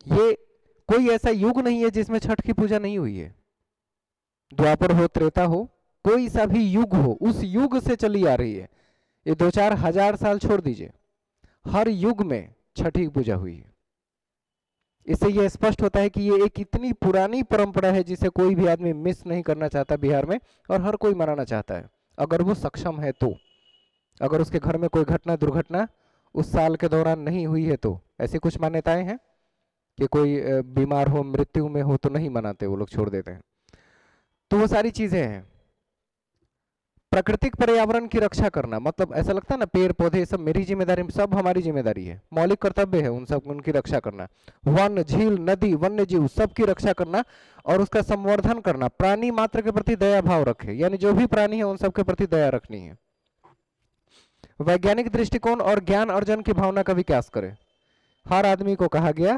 ये कोई ऐसा युग नहीं है जिसमें छठ की पूजा नहीं हुई है। द्वापर हो, त्रेता हो, कोई सा भी युग हो, उस युग से चली आ रही है। ये 2-4 हजार साल छोड़ दीजिए, हर युग में छठ की पूजा हुई है। इससे यह स्पष्ट होता है कि ये एक इतनी पुरानी परंपरा है जिसे कोई भी आदमी मिस नहीं करना चाहता बिहार में, और हर कोई मनाना चाहता है अगर वो सक्षम है तो। अगर उसके घर में कोई घटना दुर्घटना उस साल के दौरान नहीं हुई है तो। ऐसी कुछ मान्यताएं हैं कि कोई बीमार हो, मृत्यु में हो तो नहीं मनाते, वो लोग छोड़ देते हैं। तो वो सारी चीजें हैं। प्राकृतिक पर्यावरण की रक्षा करना, मतलब ऐसा लगता है ना पेड़ पौधे सब मेरी जिम्मेदारी, सब हमारी जिम्मेदारी है, मौलिक कर्तव्य है उन सब, उनकी रक्षा करना। वन, झील, नदी, वन्य जीव सबकी रक्षा करना और उसका संवर्धन करना। प्राणी मात्र के प्रति दया भाव रखे, यानी जो भी प्राणी है उन सबके प्रति दया रखनी है। वैज्ञानिक दृष्टिकोण और ज्ञान अर्जन की भावना का विकास करें। हर आदमी को कहा गया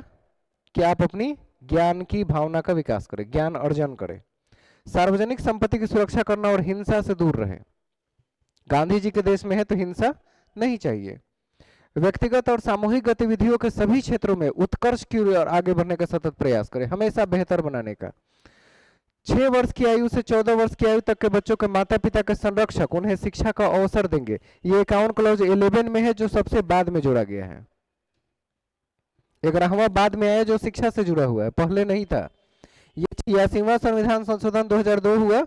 कि आप अपनी ज्ञान की भावना का विकास करें, ज्ञान अर्जन करें। सार्वजनिक संपत्ति की सुरक्षा करना और हिंसा से दूर रहे। गांधी जी के देश में है तो हिंसा नहीं चाहिए। व्यक्तिगत और सामूहिक गतिविधियों के सभी क्षेत्रों में उत्कर्ष की ओर आगे बढ़ने का सतत प्रयास करें, हमेशा बेहतर बनाने का। 6 वर्ष की आयु से 14 वर्ष की आयु तक के बच्चों के माता पिता के संरक्षक उन्हें शिक्षा का अवसर देंगे। ये 51 क्लॉज 11 में है, जो सबसे बाद में जोड़ा गया है। 11वां बाद में आया जो शिक्षा से जुड़ा हुआ है, पहले नहीं था। ये 86वां संविधान संशोधन 2002 हुआ,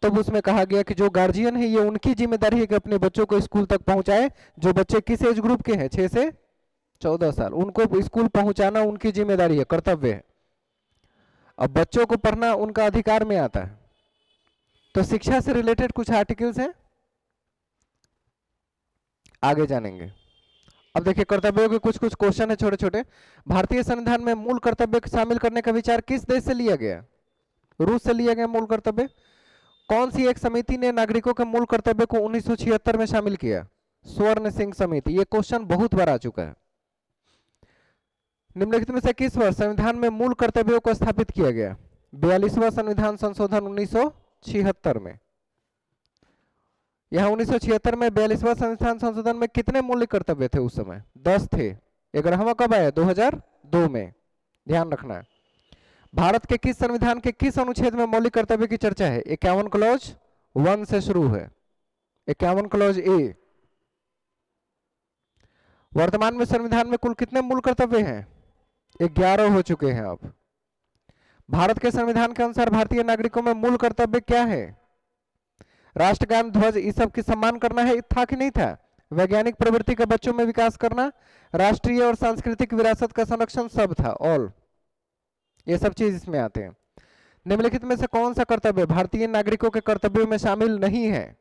तब उसमें कहा गया कि जो गार्जियन है ये उनकी जिम्मेदारी है कि अपने बच्चों को स्कूल तक पहुंचाए। जो बच्चे किस एज ग्रुप के हैं, 6 से 14 साल, उनको स्कूल पहुंचाना उनकी जिम्मेदारी है, कर्तव्य है। अब बच्चों को पढ़ना उनका अधिकार में आता है। तो शिक्षा से रिलेटेड कुछ आर्टिकल्स हैं, आगे जानेंगे। अब देखिए कर्तव्यों के कुछ कुछ क्वेश्चन है छोटे छोटे। भारतीय संविधान में मूल कर्तव्य शामिल करने का विचार किस देश से लिया गया? रूस से लिया गया मूल कर्तव्य। कौन सी एक समिति ने नागरिकों के मूल कर्तव्य को 1976 में शामिल किया? स्वर्ण सिंह समिति। ये क्वेश्चन बहुत बार आ चुका है। निम्नलिखित में से किस वर्ष संविधान में मूल कर्तव्यों को स्थापित किया गया? 42वां संविधान संशोधन 1976 में। यहाँ 1976 में 42वां संविधान संशोधन में कितने मूल्य कर्तव्य थे उस समय? 10 थे। 11वां कब आया? 2002 में। ध्यान रखना। भारत के किस संविधान के किस अनुच्छेद में मौलिक कर्तव्य की चर्चा है? 51 क्लॉज 1 से शुरू है, 51 क्लॉज ए। वर्तमान में संविधान में कुल कितने मूल कर्तव्य हैं? 11 हो चुके हैं अब। भारत के संविधान के अनुसार भारतीय नागरिकों में मूल कर्तव्य क्या है? राष्ट्रगान, ध्वज, इस सब की सम्मान करना है, था कि नहीं था? वैज्ञानिक प्रवृत्ति का बच्चों में विकास करना, राष्ट्रीय और सांस्कृतिक विरासत का संरक्षण, सब था, ऑल। ये सब चीज इसमें आते हैं। निम्नलिखित में से कौन सा कर्तव्य भारतीय नागरिकों के कर्तव्यों में शामिल नहीं है?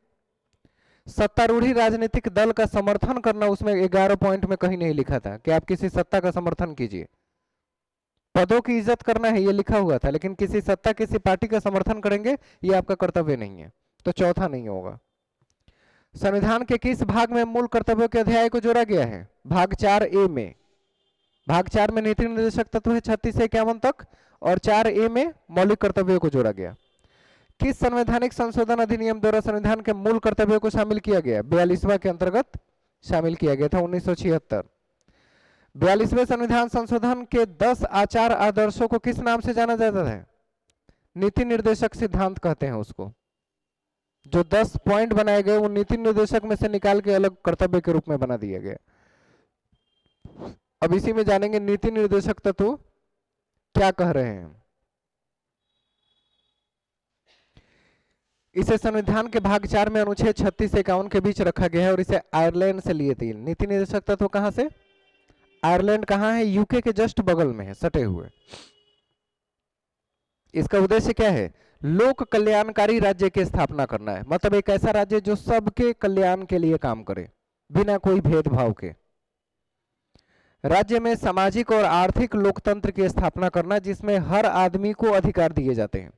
सत्तारूढ़ी राजनीतिक दल का समर्थन करना, उसमें 11 पॉइंट में कहीं नहीं लिखा था कि आप किसी सत्ता का समर्थन कीजिए। पदों की इज्जत करना है, ये लिखा हुआ था, लेकिन किसी सत्ता, किसी पार्टी का समर्थन करेंगे ये आपका कर्तव्य नहीं है, तो चौथा नहीं होगा। संविधान के किस भाग में मूल कर्तव्यों के अध्याय को जोड़ा गया है? भाग 4A में। भाग 4 में नीति निर्देशक तत्व है 36 से 51 तक, और 4A में मौलिक कर्तव्यों को जोड़ा गया। किस संवैधानिक संशोधन अधिनियम द्वारा संविधान के मूल कर्तव्यों को शामिल किया गया? 42वां के अंतर्गत शामिल किया गया था, 1976। 42वें संविधान संशोधन के 10 आचार आदर्शों को किस नाम से जाना जाता है? नीति निर्देशक सिद्धांत कहते हैं उसको। जो 10 पॉइंट बनाए गए वो नीति निर्देशक में से निकाल के अलग कर्तव्य के रूप में बना दिया गया। अब इसी में जानेंगे नीति निर्देशक तत्व क्या कह रहे हैं। इसे संविधान के भाग 4 में अनुच्छेद 36 से 51 के बीच रखा गया है, और इसे आयरलैंड से लिए थे। नीति निर्देशक तत्व कहां से? आयरलैंड कहां है? यूके के जस्ट बगल में है, सटे हुए। इसका उद्देश्य क्या है? लोक कल्याणकारी राज्य की स्थापना करना है, मतलब एक ऐसा राज्य जो सबके कल्याण के लिए काम करे बिना कोई भेदभाव के। राज्य में सामाजिक और आर्थिक लोकतंत्र की स्थापना करना, जिसमें हर आदमी को अधिकार दिए जाते हैं।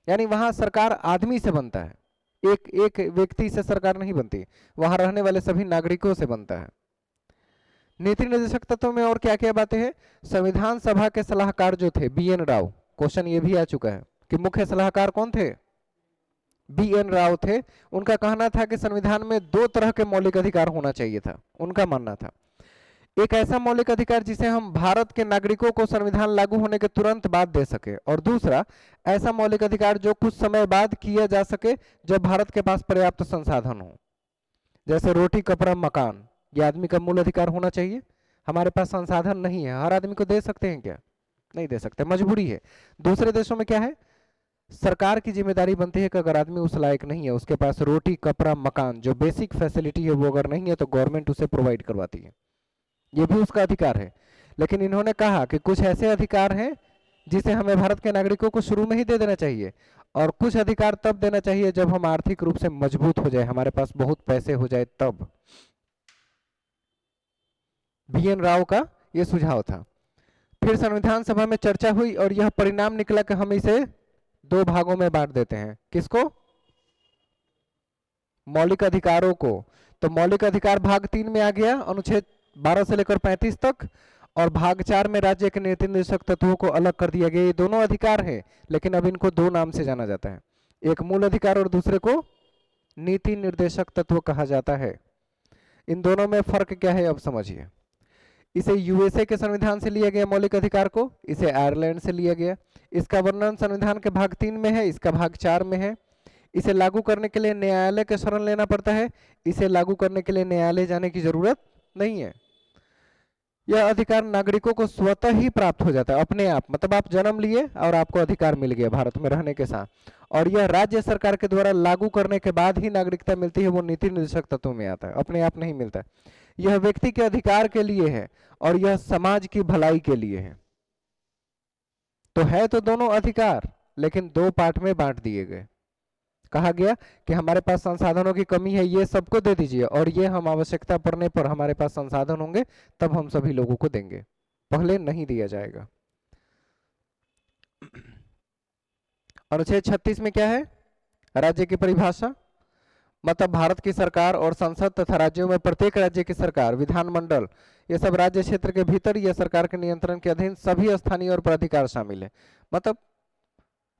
यानी वहां सरकार आदमी से बनता है, एक एक व्यक्ति से सरकार नहीं बनती, वहां रहने वाले सभी नागरिकों से बनता है। नीति निर्देशक तत्व में और क्या क्या बातें हैं? संविधान सभा के सलाहकार जो थे BN राव, क्वेश्चन ये भी आ चुका है कि मुख्य सलाहकार कौन थे? BN राव थे। उनका कहना था कि संविधान में 2 तरह के मौलिक अधिकार होना चाहिए था, उनका मानना था। एक ऐसा मौलिक अधिकार जिसे हम भारत के नागरिकों को संविधान लागू होने के तुरंत बाद दे सके, और दूसरा ऐसा मौलिक अधिकार जो कुछ समय बाद किया जा सके जब भारत के पास पर्याप्त संसाधन हो, जैसे रोटी कपड़ा मकान। ये आदमी का मूल अधिकार होना चाहिए। हमारे पास संसाधन नहीं है, हर आदमी को दे सकते हैं क्या? नहीं दे सकते, मजबूरी है। दूसरे देशों में क्या है, सरकार की जिम्मेदारी बनती है कि अगर आदमी उस लायक नहीं है, उसके पास रोटी कपड़ा मकान जो बेसिक फैसिलिटी है वो अगर नहीं है, तो गवर्नमेंट उसे प्रोवाइड करवाती है, ये भी उसका अधिकार है। लेकिन इन्होंने कहा कि कुछ ऐसे अधिकार हैं जिसे हमें भारत के नागरिकों को शुरू में ही दे देना चाहिए, और कुछ अधिकार तब देना चाहिए जब हम आर्थिक रूप से मजबूत हो जाए, हमारे पास बहुत पैसे हो जाए तब। VN राव का यह सुझाव था। फिर संविधान सभा में चर्चा हुई और यह परिणाम निकला कि हम इसे दो भागों में बांट देते हैं। किसको? मौलिक अधिकारों को। तो मौलिक अधिकार भाग 3 में आ गया, अनुच्छेद 12 से लेकर 35 तक, और भाग 4 में राज्य के नीति निर्देशक तत्वों को अलग कर दिया गया। ये दोनों अधिकार हैं, लेकिन अब इनको दो नाम से जाना जाता है, एक मूल अधिकार और दूसरे को नीति निर्देशक तत्व कहा जाता है। इन दोनों में फर्क क्या है अब समझिए। इसे यूएसए के संविधान से लिया गया मौलिक अधिकार को, इसे आयरलैंड से लिया गया। इसका वर्णन संविधान के भाग 3 में है, इसका भाग 4 में है। इसे लागू करने के लिए न्यायालय के शरण लेना पड़ता है, इसे लागू करने के लिए न्यायालय जाने की जरूरत नहीं है। यह अधिकार नागरिकों को स्वतः ही प्राप्त हो जाता है, अपने आप, मतलब आप जन्म लिए और आपको अधिकार मिल गया भारत में रहने के साथ, और यह राज्य सरकार के द्वारा लागू करने के बाद ही नागरिकता मिलती है, वो नीति निर्देशक तत्वों में आता है, अपने आप नहीं मिलता। यह व्यक्ति के अधिकार के लिए है और यह समाज की भलाई के लिए है। तो है तो दोनों अधिकार, लेकिन दो पार्ट में बांट दिए गए। कहा गया कि हमारे पास संसाधनों की कमी है, ये सबको दे दीजिए, और ये हम आवश्यकता पड़ने पर हमारे पास संसाधन होंगे तब हम सभी लोगों को देंगे, पहले नहीं दिया जाएगा। अनुच्छेद 36 में क्या है? राज्य की परिभाषा, मतलब भारत की सरकार और संसद तथा राज्यों में प्रत्येक राज्य की सरकार, विधानमंडल, ये सब राज्य क्षेत्र के भीतर या सरकार के नियंत्रण के अधीन सभी स्थानीय और प्राधिकार शामिल है। मतलब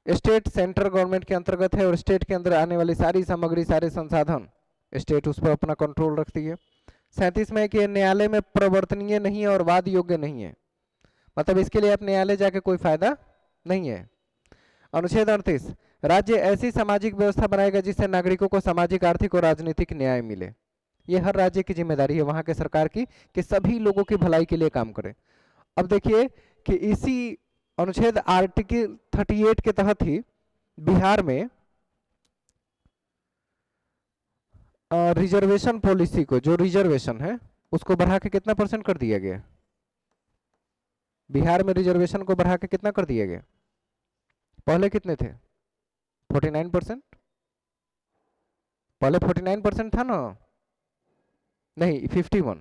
स्टेट सेंट्रल गवर्नमेंट के अंतर्गत है, और स्टेट के अंदर आने वाली सारी सामग्री सारे संसाधन स्टेट उस पर अपना कंट्रोल रखती है। 37 में है कि न्यायालय में प्रवर्तनीय नहीं है और वाद योग्य नहीं है, मतलब इसके लिए आप न्यायालय जाके कोई फायदा नहीं है। अनुच्छेद 38, राज्य ऐसी सामाजिक व्यवस्था बनाएगा जिससे नागरिकों को सामाजिक आर्थिक और राजनीतिक न्याय मिले। ये हर राज्य की जिम्मेदारी है, वहां के सरकार की, कि सभी लोगों की भलाई के लिए काम करे। अब देखिए कि इसी अनुच्छेद आर्टिकल 38 के तहत ही बिहार में रिजर्वेशन पॉलिसी को, जो रिजर्वेशन है उसको बढ़ा के कितना % कर दिया गया? बिहार में रिजर्वेशन को बढ़ा के कितना कर दिया गया? पहले कितने थे? 49%। पहले 49% था ना? नहीं, 51।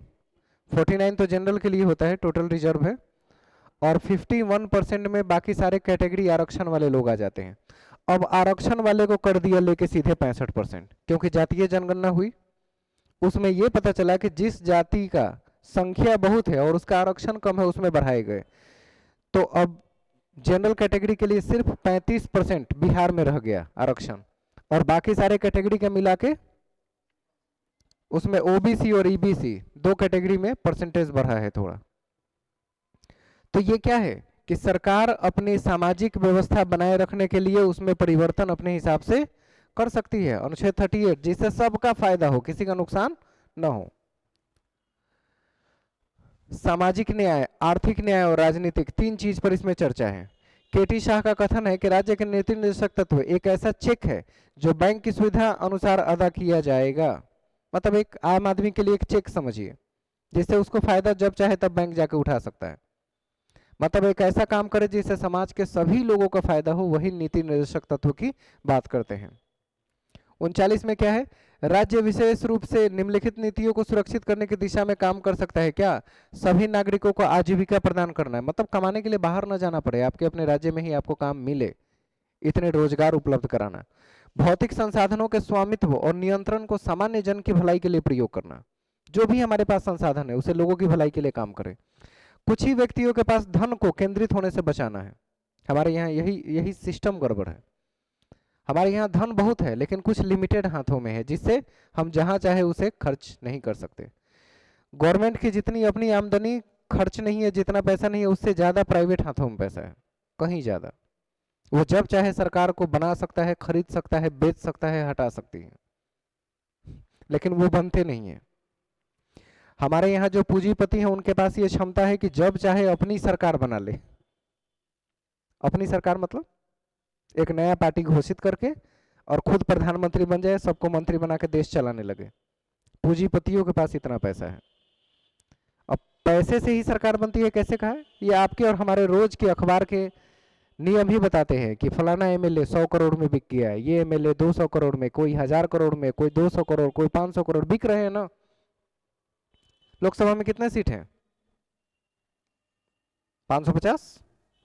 49 तो जनरल के लिए होता है, टोटल रिजर्व है, और 51% में बाकी सारे कैटेगरी आरक्षण वाले लोग आ जाते हैं। अब आरक्षण वाले को कर दिया लेके सीधे 65%, क्योंकि जातीय जनगणना हुई, उसमें यह पता चला कि जिस जाति का संख्या बहुत है और उसका आरक्षण कम है उसमें बढ़ाए गए। तो अब जनरल कैटेगरी के लिए सिर्फ 35% बिहार में रह गया आरक्षण, और बाकी सारे कैटेगरी का मिला के उसमें ओबीसी और ईबीसी दो कैटेगरी में परसेंटेज बढ़ा है थोड़ा। तो ये क्या है कि सरकार अपनी सामाजिक व्यवस्था बनाए रखने के लिए उसमें परिवर्तन अपने हिसाब से कर सकती है। अनुच्छेद 38, जिससे सबका फायदा हो, किसी का नुकसान न हो। सामाजिक न्याय, आर्थिक न्याय और राजनीतिक, तीन चीज पर इसमें चर्चा है। केटी शाह का कथन है कि राज्य के नीति निर्देशक तत्व एक ऐसा चेक है जो बैंक की सुविधा अनुसार अदा किया जाएगा। मतलब एक आम आदमी के लिए एक चेक समझिए, जिससे उसको फायदा जब चाहे तब बैंक जाके उठा सकता है। मतलब एक ऐसा काम करे जिससे समाज के सभी लोगों का फायदा हो, वही नीति निर्देशक तत्व की बात करते हैं। 39 में क्या है? राज्य विशेष रूप से निम्नलिखित नीतियों को सुरक्षित करने की दिशा में काम कर सकता है। क्या? सभी नागरिकों को आजीविका प्रदान करना है, मतलब कमाने के लिए बाहर न जाना पड़े, आपके अपने राज्य में ही आपको काम मिले, इतने रोजगार उपलब्ध कराना। भौतिक संसाधनों के स्वामित्व और नियंत्रण को सामान्य जन की भलाई के लिए प्रयोग करना, जो भी हमारे पास संसाधन है उसे लोगों की भलाई के लिए काम करे। कुछ ही व्यक्तियों के पास धन को केंद्रित होने से बचाना है। हमारे यहाँ यही सिस्टम गड़बड़ है। हमारे यहाँ धन बहुत है लेकिन कुछ लिमिटेड हाथों में है, जिससे हम जहां चाहे उसे खर्च नहीं कर सकते। गवर्नमेंट की जितनी अपनी आमदनी खर्च नहीं है, जितना पैसा नहीं है, उससे ज्यादा प्राइवेट हाथों में पैसा है, कहीं ज्यादा। वो जब चाहे सरकार को बना सकता है, खरीद सकता है, बेच सकता है, हटा सकती है, लेकिन वो बनते नहीं है। हमारे यहाँ जो पूंजीपति हैं उनके पास ये क्षमता है कि जब चाहे अपनी सरकार बना ले। अपनी सरकार मतलब एक नया पार्टी घोषित करके और खुद प्रधानमंत्री बन जाए, सबको मंत्री बना के देश चलाने लगे। पूंजीपतियों के पास इतना पैसा है। अब पैसे से ही सरकार बनती है, कैसे कहा है? ये आपके और हमारे रोज के अखबार के नियम ही बताते हैं कि फलाना एमएलए 100 करोड़ में बिक गया है, ये एमएलए 200 करोड़ में, कोई 1000 करोड़ में, कोई 200 करोड़, कोई 500 करोड़, बिक रहे हैं ना। लोकसभा में कितने सीट हैं? 550।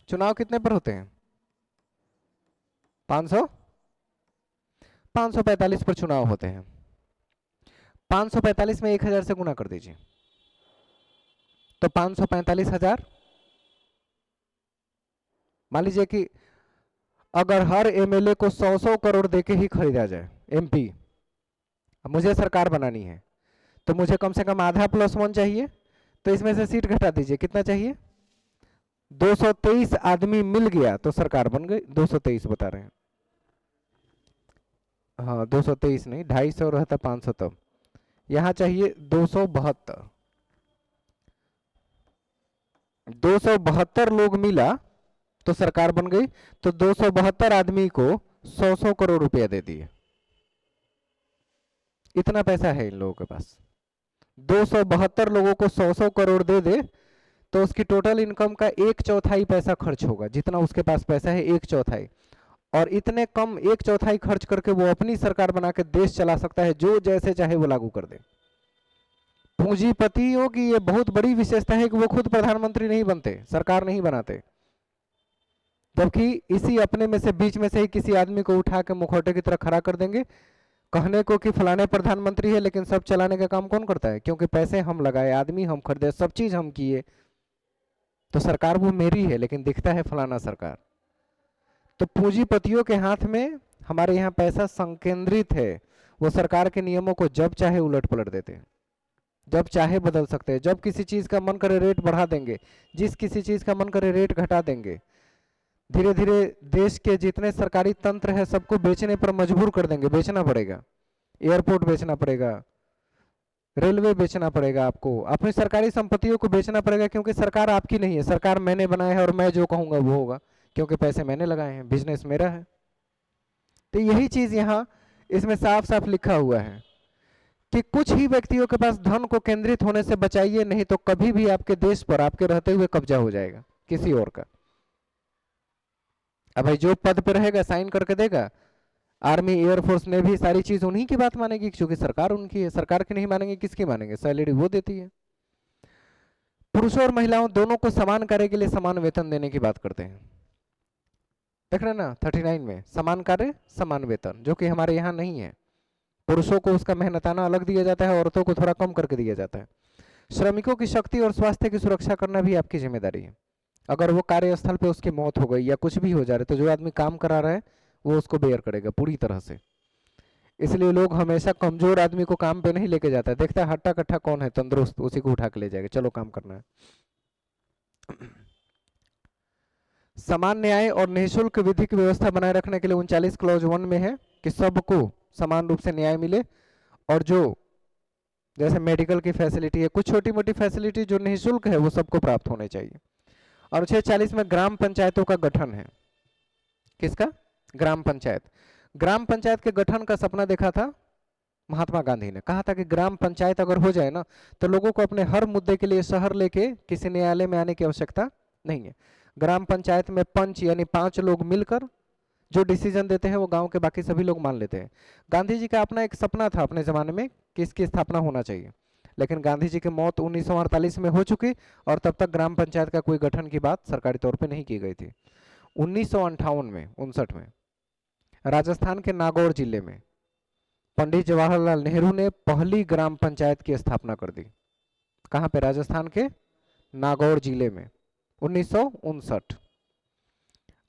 चुनाव कितने पर होते हैं? 500, 545 पर चुनाव होते हैं। 545 में 1000 से गुना कर दीजिए तो 545,000। मान लीजिए कि अगर हर एमएलए को 100-100 करोड़ देके ही खरीदा जाए एमपी, मुझे सरकार बनानी है तो मुझे कम से कम आधा +1 चाहिए, तो इसमें से सीट घटा दीजिए, कितना चाहिए? 223 आदमी मिल गया तो सरकार बन गई। 223 बता रहे हैं, हाँ 223 नहीं, 250 रहता 500, तब यहाँ चाहिए 272। 272 लोग मिला तो सरकार बन गई। तो 272 आदमी को 100-100 करोड़ रुपया दे दिए। इतना पैसा है इन लोगों के पास। 272 लोगों को 100-100 करोड़ दे दे तो उसकी टोटल इनकम का 1/4 पैसा खर्च होगा, जितना उसके पास पैसा है 1/4। और इतने कम 1/4 खर्च करके वो अपनी सरकार बना के देश चला सकता है, जो जैसे चाहे वो लागू कर दे। पूंजीपतियों की ये बहुत बड़ी विशेषता है कि वो खुद प्रधानमंत्री नहीं बनते, सरकार नहीं बनाते, जबकि इसी अपने में से बीच में से ही किसी आदमी को उठा के मुखौटे की तरह खड़ा कर देंगे, कहने को कि फलाने प्रधानमंत्री है, लेकिन सब चलाने का काम कौन करता है? क्योंकि पैसे हम लगाए, आदमी हम खरीदे, सब चीज हम किए, तो सरकार वो मेरी है, लेकिन दिखता है फलाना सरकार। तो पूंजीपतियों के हाथ में हमारे यहाँ पैसा संकेंद्रित है। वो सरकार के नियमों को जब चाहे उलट पलट देते हैं, जब चाहे बदल सकते हैं। जब किसी चीज का मन करे रेट बढ़ा देंगे, जिस किसी चीज का मन करे रेट घटा देंगे। धीरे धीरे देश के जितने सरकारी तंत्र है सबको बेचने पर मजबूर कर देंगे, बेचना पड़ेगा। एयरपोर्ट बेचना पड़ेगा, रेलवे बेचना पड़ेगा, आपको अपनी सरकारी संपत्तियों को बेचना पड़ेगा, क्योंकि सरकार आपकी नहीं है, सरकार मैंने बनाया है और मैं जो कहूंगा वो होगा, क्योंकि पैसे मैंने लगाए हैं, बिजनेस मेरा है। तो यही चीज यहाँ इसमें साफ साफ लिखा हुआ है कि कुछ ही व्यक्तियों के पास धन को केंद्रित होने से बचाइए, नहीं तो कभी भी आपके देश पर आपके रहते हुए कब्जा हो जाएगा किसी और का। अब भाई जो पद पे रहेगा साइन करके देगा, आर्मी, एयरफोर्स, नेवी, सारी चीज उन्हीं की बात मानेगी, क्योंकि सरकार उनकी है। सरकार की नहीं मानेंगे, किसकी मानेंगे? सैलरी वो देती है। पुरुषों और महिलाओं दोनों को समान कार्य के लिए समान वेतन देने की बात करते हैं। देख रहे ना 39 में, समान कार्य समान वेतन, जो कि हमारे यहाँ नहीं है। पुरुषों को उसका मेहनताना अलग दिया जाता है, औरतों को थोड़ा कम करके दिया जाता है। श्रमिकों की शक्ति और स्वास्थ्य की सुरक्षा करना भी आपकी जिम्मेदारी है। अगर वो कार्यस्थल पे उसकी मौत हो गई या कुछ भी हो जा रहा है, तो जो आदमी काम करा रहा है वो उसको बेयर करेगा पूरी तरह से। इसलिए लोग हमेशा कमजोर आदमी को काम पे नहीं लेके जाता है, देखता है हट्टा कट्टा कौन है तंदुरुस्त, उसी को उठा के ले जाएगा, चलो काम करना है। समान न्याय और निःशुल्क विधि की व्यवस्था बनाए रखने के लिए 39 क्लॉज 1 में है कि सबको समान रूप से न्याय मिले, और जो जैसे मेडिकल की फैसिलिटी है, कुछ छोटी मोटी फैसिलिटी जो निःशुल्क है वो सबको प्राप्त होने चाहिए। और 640 में ग्राम पंचायतों का गठन है। किसका? ग्राम पंचायत। ग्राम पंचायत के गठन का सपना देखा था महात्मा गांधी ने। कहा था कि ग्राम पंचायत अगर हो जाए ना, तो लोगों को अपने हर मुद्दे के लिए शहर लेके किसी न्यायालय में आने की आवश्यकता नहीं है। ग्राम पंचायत में पंच यानी 5 लोग मिलकर जो डिसीजन देते हैं वो गांव के बाकी सभी लोग मान लेते हैं। गांधी जी का अपना एक सपना था अपने जमाने में कि इसकी स्थापना होना चाहिए, लेकिन गांधी जी की मौत 1948 में हो चुकी, और तब तक ग्राम पंचायत का कोई गठन की बात सरकारी तौर पे नहीं की गई थी। 1958 में 59 में राजस्थान के नागौर जिले में पंडित जवाहरलाल नेहरू ने पहली ग्राम पंचायत की स्थापना कर दी। कहाँ पे? राजस्थान के नागौर जिले में 1959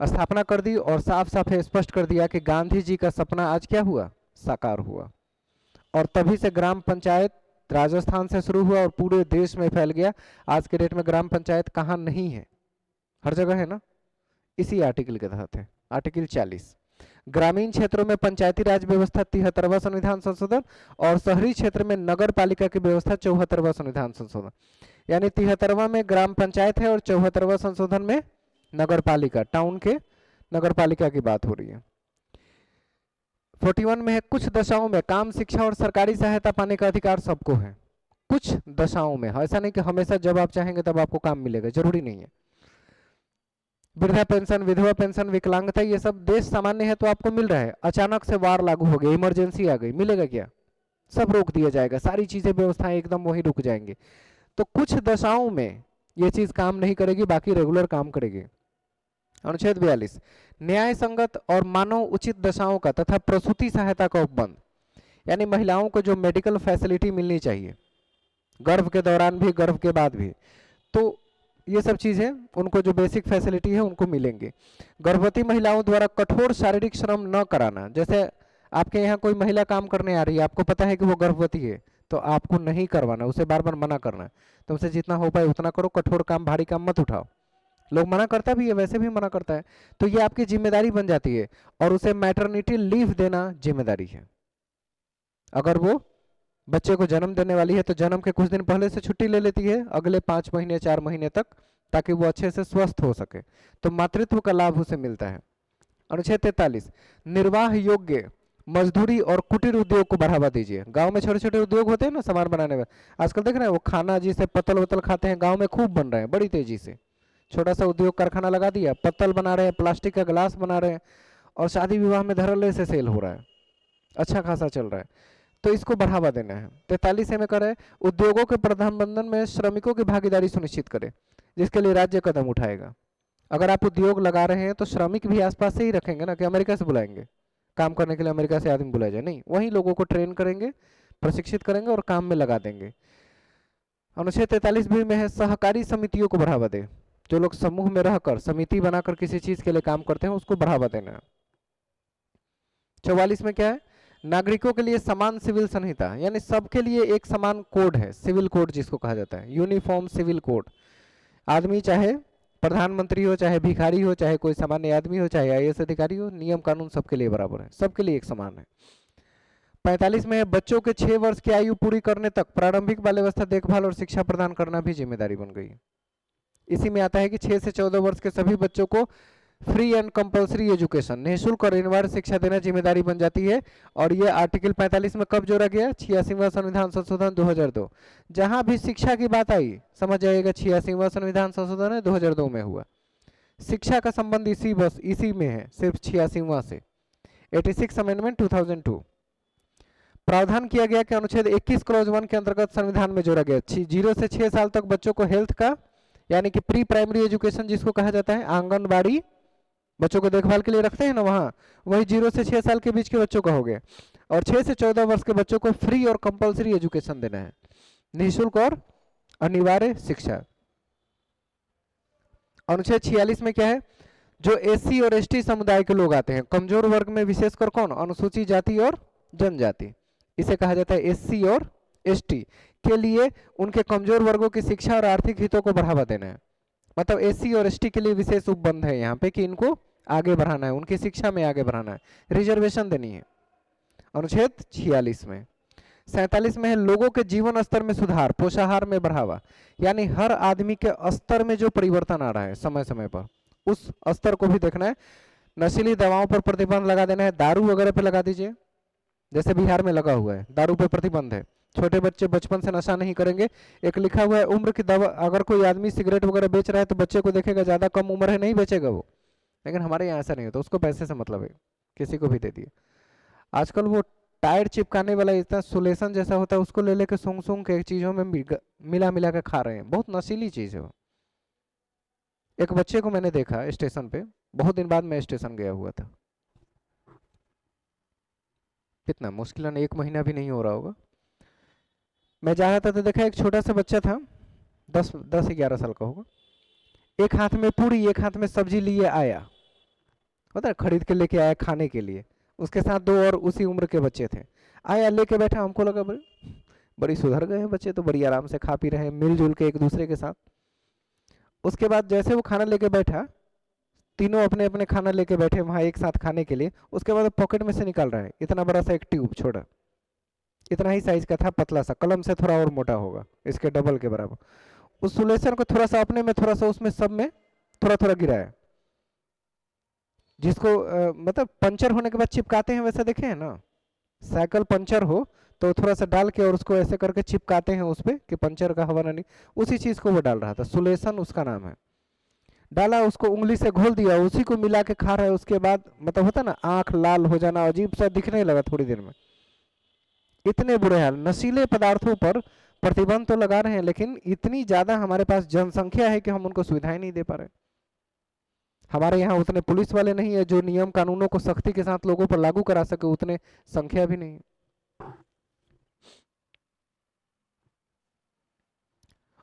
स्थापना कर दी, और साफ साफ स्पष्ट कर दिया कि गांधी जी का सपना आज क्या हुआ? साकार हुआ। और तभी से ग्राम पंचायत राजस्थान से शुरू हुआ और पूरे देश में फैल गया। आज के डेट में ग्राम पंचायत कहाँ नहीं है? हर जगह है ना। इसी आर्टिकल के तहत है, आर्टिकल 40। ग्रामीण क्षेत्रों में पंचायती राज व्यवस्था 73वां संविधान संशोधन और शहरी क्षेत्र में नगर पालिका की व्यवस्था 74वां संविधान संशोधन। यानी 73वां में ग्राम पंचायत है और 74वां संशोधन में नगर पालिका, टाउन के नगर पालिका की बात हो रही है। 41 में है कुछ दशाओं में काम, शिक्षा और सरकारी सहायता पाने का अधिकार सबको है। कुछ दशाओं में, ऐसा नहीं कि हमेशा जब आप चाहेंगे तब आपको काम मिलेगा, जरूरी नहीं है। वृद्धा पेंशन, विधवा पेंशन, विकलांगता, ये सब देश सामान्य है तो आपको मिल रहा है। अचानक से वार लागू हो गई, इमरजेंसी आ गई, मिलेगा क्या? सब रोक दिया जाएगा, सारी चीजें व्यवस्थाएं एकदम वहीं रुक जाएंगे। तो कुछ दशाओं में ये चीज काम नहीं करेगी, बाकी रेगुलर काम करेगी। अनुच्छेद 42 न्याय संगत और मानव उचित दशाओं का तथा प्रसूति सहायता का उपबंध, यानी महिलाओं को जो मेडिकल फैसिलिटी मिलनी चाहिए गर्भ के दौरान भी, गर्भ के बाद भी, तो ये सब चीजें उनको जो बेसिक फैसिलिटी है उनको मिलेंगे। गर्भवती महिलाओं द्वारा कठोर शारीरिक श्रम न कराना, जैसे आपके यहाँ कोई महिला काम करने आ रही है, आपको पता है कि वो गर्भवती है, तो आपको नहीं करवाना, उसे बार बार मना करना, तुमसे जितना हो पाए उतना करो, कठोर काम भारी काम मत उठाओ। लोग मना करता भी है, वैसे भी मना करता है, तो ये आपकी जिम्मेदारी बन जाती है। और उसे मैटरनिटी लीव देना जिम्मेदारी है। अगर वो बच्चे को जन्म देने वाली है तो जन्म के कुछ दिन पहले से छुट्टी ले लेती है, अगले 5 महीने 4 महीने तक, ताकि वो अच्छे से स्वस्थ हो सके, तो मातृत्व का लाभ उसे मिलता है। अनुच्छेद 43 निर्वाह योग्य मजदूरी और कुटीर उद्योग को बढ़ावा दीजिए। गांव में छोटे छोटे उद्योग होते हैं ना सामान बनाने में, आजकल देख रहे हैं वो खाना जिसे पत्तल वत्तल खाते हैं, गांव में खूब बन रहे हैं बड़ी तेजी से। छोटा सा उद्योग कारखाना लगा दिया, पत्तल बना रहे हैं, प्लास्टिक का गिलास बना रहे हैं, और शादी विवाह में धड़ल्ले से सेल हो रहा है, अच्छा खासा चल रहा है, तो इसको बढ़ावा देना है। 43 में करे उद्योगों के प्रबंधन में श्रमिकों की भागीदारी सुनिश्चित करे, जिसके लिए राज्य कदम उठाएगा। अगर आप उद्योग लगा रहे हैं तो श्रमिक भी आसपास से ही रखेंगे ना, कि अमेरिका से बुलाएंगे काम करने के लिए, अमेरिका से आदमी बुलाया जाए, नहीं, वहीं लोगों को ट्रेन करेंगे, प्रशिक्षित करेंगे और काम में लगा देंगे। अनुच्छेद 43 भी में है सहकारी समितियों को बढ़ावा दे, जो लोग समूह में रहकर समिति बनाकर किसी चीज के लिए काम करते हैं उसको बढ़ावा देना है। 44 में क्या है, नागरिकों के लिए समान सिविल संहिता, यानी सबके लिए एक समान कोड है, सिविल कोड जिसको कहा जाता है, यूनिफॉर्म सिविल कोड। आदमी चाहे प्रधानमंत्री हो, चाहे भिखारी हो, चाहे कोई सामान्य आदमी हो, चाहे आईएएस अधिकारी हो, नियम कानून सबके लिए बराबर है, सबके लिए एक समान है। 45 में है बच्चों के 6 वर्ष की आयु पूरी करने तक प्रारंभिक बाल अवस्था देखभाल और शिक्षा प्रदान करना भी जिम्मेदारी बन गई है। इसी में आता है कि 6 से 14 वर्ष के सभी बच्चों को फ्री एंड कंपलसरी एजुकेशन, निःशुल्क और अनिवार्य शिक्षा देना जिम्मेदारी बन जाती है। और ये आर्टिकल 45 में कब जोड़ा गया? 86वां संविधान संशोधन 2002। जहां भी शिक्षा की बात आई समझ जाइएगा 86वां संविधान संशोधन है 2002 में हुआ। शिक्षा का संबंध इसी में है, सिर्फ 86वां से। 86 अमेंडमेंट 2002। प्रावधान किया गया कि अनुच्छेद 21 क्लॉज 1 के अंतर्गत संविधान में जोड़ा गया 0 से 6 साल तक बच्चों को हेल्थ का, यानी कि प्री प्राइमरी एजुकेशन जिसको कहा जाता है, आंगनबाड़ी बच्चों को देखभाल के लिए रखते हैं ना, वही 0 से 6 साल के बीच के बच्चों का हो गया। और 6 से 14 वर्ष के बच्चों को फ्री और कंपलसरी एजुकेशन देना है, निःशुल्क और अनिवार्य शिक्षा। अनुच्छेद 46 में क्या है, जो एससी और एसटी समुदाय के लोग आते हैं, कमजोर वर्ग में विशेषकर कौन? अनुसूचित जाति और जनजाति, इसे कहा जाता है एससी और एसटी के लिए उनके कमजोर वर्गों की शिक्षा और आर्थिक हितों को बढ़ावा देना है। मतलब एससी और एसटी के लिए विशेष उपबंध है यहाँ पे कि इनको आगे बढ़ाना है, उनकी शिक्षा में आगे बढ़ाना है, रिजर्वेशन देनी है। अनुच्छेद 46 में। 47 में है लोगों के जीवन स्तर में सुधार, पोषाहार में बढ़ावा, यानी हर आदमी के स्तर में जो परिवर्तन आ रहा है समय समय पर, उस स्तर को भी देखना है। नशीली दवाओं पर प्रतिबंध लगा देना है, दारू वगैरह पे लगा दीजिए, जैसे बिहार में लगा हुआ है, दारू पे प्रतिबंध है, छोटे बच्चे बचपन से नशा नहीं करेंगे। एक लिखा हुआ है उम्र की दवा, अगर कोई आदमी सिगरेट वगैरह बेच रहा है तो बच्चे को देखेगा ज्यादा कम उम्र है नहीं बेचेगा वो, लेकिन हमारे यहाँ ऐसा नहीं होता, उसको पैसे से मतलब है, किसी को भी दे दिए। आजकल वो टायर चिपकाने वाला इतना सुलेशन जैसा होता है, उसको ले लेकर सूंघ सूंघ के चीजों में मिला मिला के खा रहे हैं, बहुत नशीली चीज है वो। एक बच्चे को मैंने देखा स्टेशन पे, बहुत दिन बाद मैं स्टेशन गया हुआ था, कितना मुश्किल 1 महीना भी नहीं हो रहा होगा, मैं जा रहा था तो देखा एक छोटा सा बच्चा था, 10-11 साल का होगा, एक हाथ में पूरी एक हाथ में सब्जी लिए आया, पता है, खरीद के लेके आया खाने के लिए, उसके साथ 2 और उसी उम्र के बच्चे थे, आया लेके बैठा, हमको लगा भाई बड़ी सुधर गए हैं बच्चे, तो बड़ी आराम से खा पी रहे हैं मिलजुल के एक दूसरे के साथ। उसके बाद जैसे वो खाना लेके बैठा, तीनों अपने अपने खाना लेके बैठे वहां एक साथ खाने के लिए, उसके बाद पॉकेट में से निकाल रहा है इतना बड़ा सा एक ट्यूब, छोड़ा, इतना ही साइज का था, पतला सा, कलम से थोड़ा और मोटा होगा, इसके डबल के बराबर। उस सोल्यूशन को थोड़ा सा अपने में, थोड़ा सा उसमें, सब में थोड़ा थोड़ा गिराया, जिसको मतलब पंचर होने के बाद चिपकाते हैं वैसा, देखे हैं ना, साइकिल पंचर हो तो थोड़ा सा डाल के और उसको ऐसे करके चिपकाते हैं उस पर कि पंचर का हवा ना नहीं, उसी चीज को वो डाल रहा था, सोल्यूशन उसका नाम है। डाला, उसको उंगली से घोल दिया, उसी को मिला के खा रहा है। उसके बाद मतलब होता ना आंख लाल हो जाना, अजीब सा दिखने लगा थोड़ी देर में, इतने बुरे हाल। नशीले पदार्थों पर प्रतिबंध तो लगा रहे हैं, लेकिन इतनी ज्यादा हमारे पास जनसंख्या है कि हम उनको सुविधाएं नहीं दे पा रहे। हमारे यहाँ उतने पुलिस वाले नहीं है जो नियम कानूनों को सख्ती के साथ लोगों पर लागू करा सके, उतने संख्या भी नहीं है।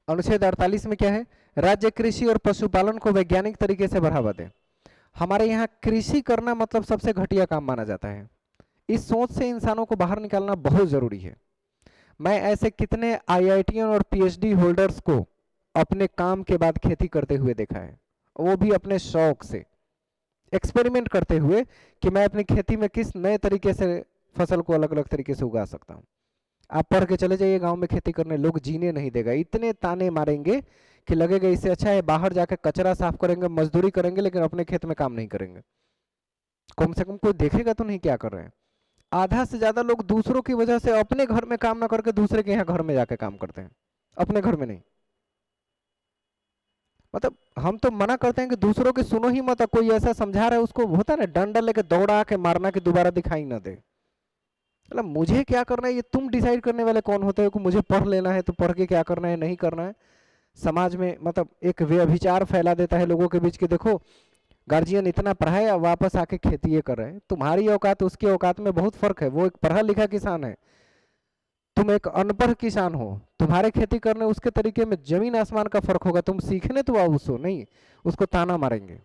अनुच्छेद 48 में क्या है? राज्य कृषि और पशुपालन को वैज्ञानिक तरीके से बढ़ावा दे। हमारे यहाँ कृषि करना मतलब सबसे घटिया काम माना जाता है। इस सोच से इंसानों को बाहर निकालना बहुत जरूरी है। मैं ऐसे कितने आईआईटियन और पीएचडी होल्डर्स को अपने काम के बाद खेती करते हुए देखा है, वो भी अपने शौक से एक्सपेरिमेंट करते हुए कि मैं अपनी खेती में किस नए तरीके से फसल को अलग अलग तरीके से उगा सकता हूँ। आप पढ़ के चले जाइए गांव में खेती करने, लोग जीने नहीं देगा, इतने ताने मारेंगे कि लगेगा इससे अच्छा है बाहर जाकर कचरा साफ करेंगे, मजदूरी करेंगे, लेकिन अपने खेत में काम नहीं करेंगे। कम से कम कोई देखेगा तो नहीं क्या कर रहे हैं। आधा से ज्यादा लोग दूसरों की वजह से अपने घर में काम ना करके दूसरे के यहाँ घर में जाके काम करते हैं, अपने घर में नहीं। मतलब हम तो मना करते हैं कि दूसरों की सुनो ही मत, कोई ऐसा समझा रहा है उसको होता है ना डंडा लेके दौड़ा के मारना कि दोबारा दिखाई ना दे। मतलब मुझे क्या करना है ये तुम डिसाइड करने वाले कौन होते हो कि मुझे पढ़ लेना है तो पढ़ के क्या करना है, नहीं करना है। समाज में मतलब एक व्यभिचार फैला देता है लोगों के बीच कि देखो गार्जियन इतना पढ़ाया वापस आके खेती ये कर रहे हैं। तुम्हारी औकात उसकी औकात में बहुत फर्क है। वो एक पढ़ा लिखा किसान है, तुम एक अनपढ़ किसान हो। तुम्हारे खेती करने उसके तरीके में जमीन आसमान का फर्क होगा। तुम सीखने तो आओ उसको नहीं, उसको ताना मारेंगे।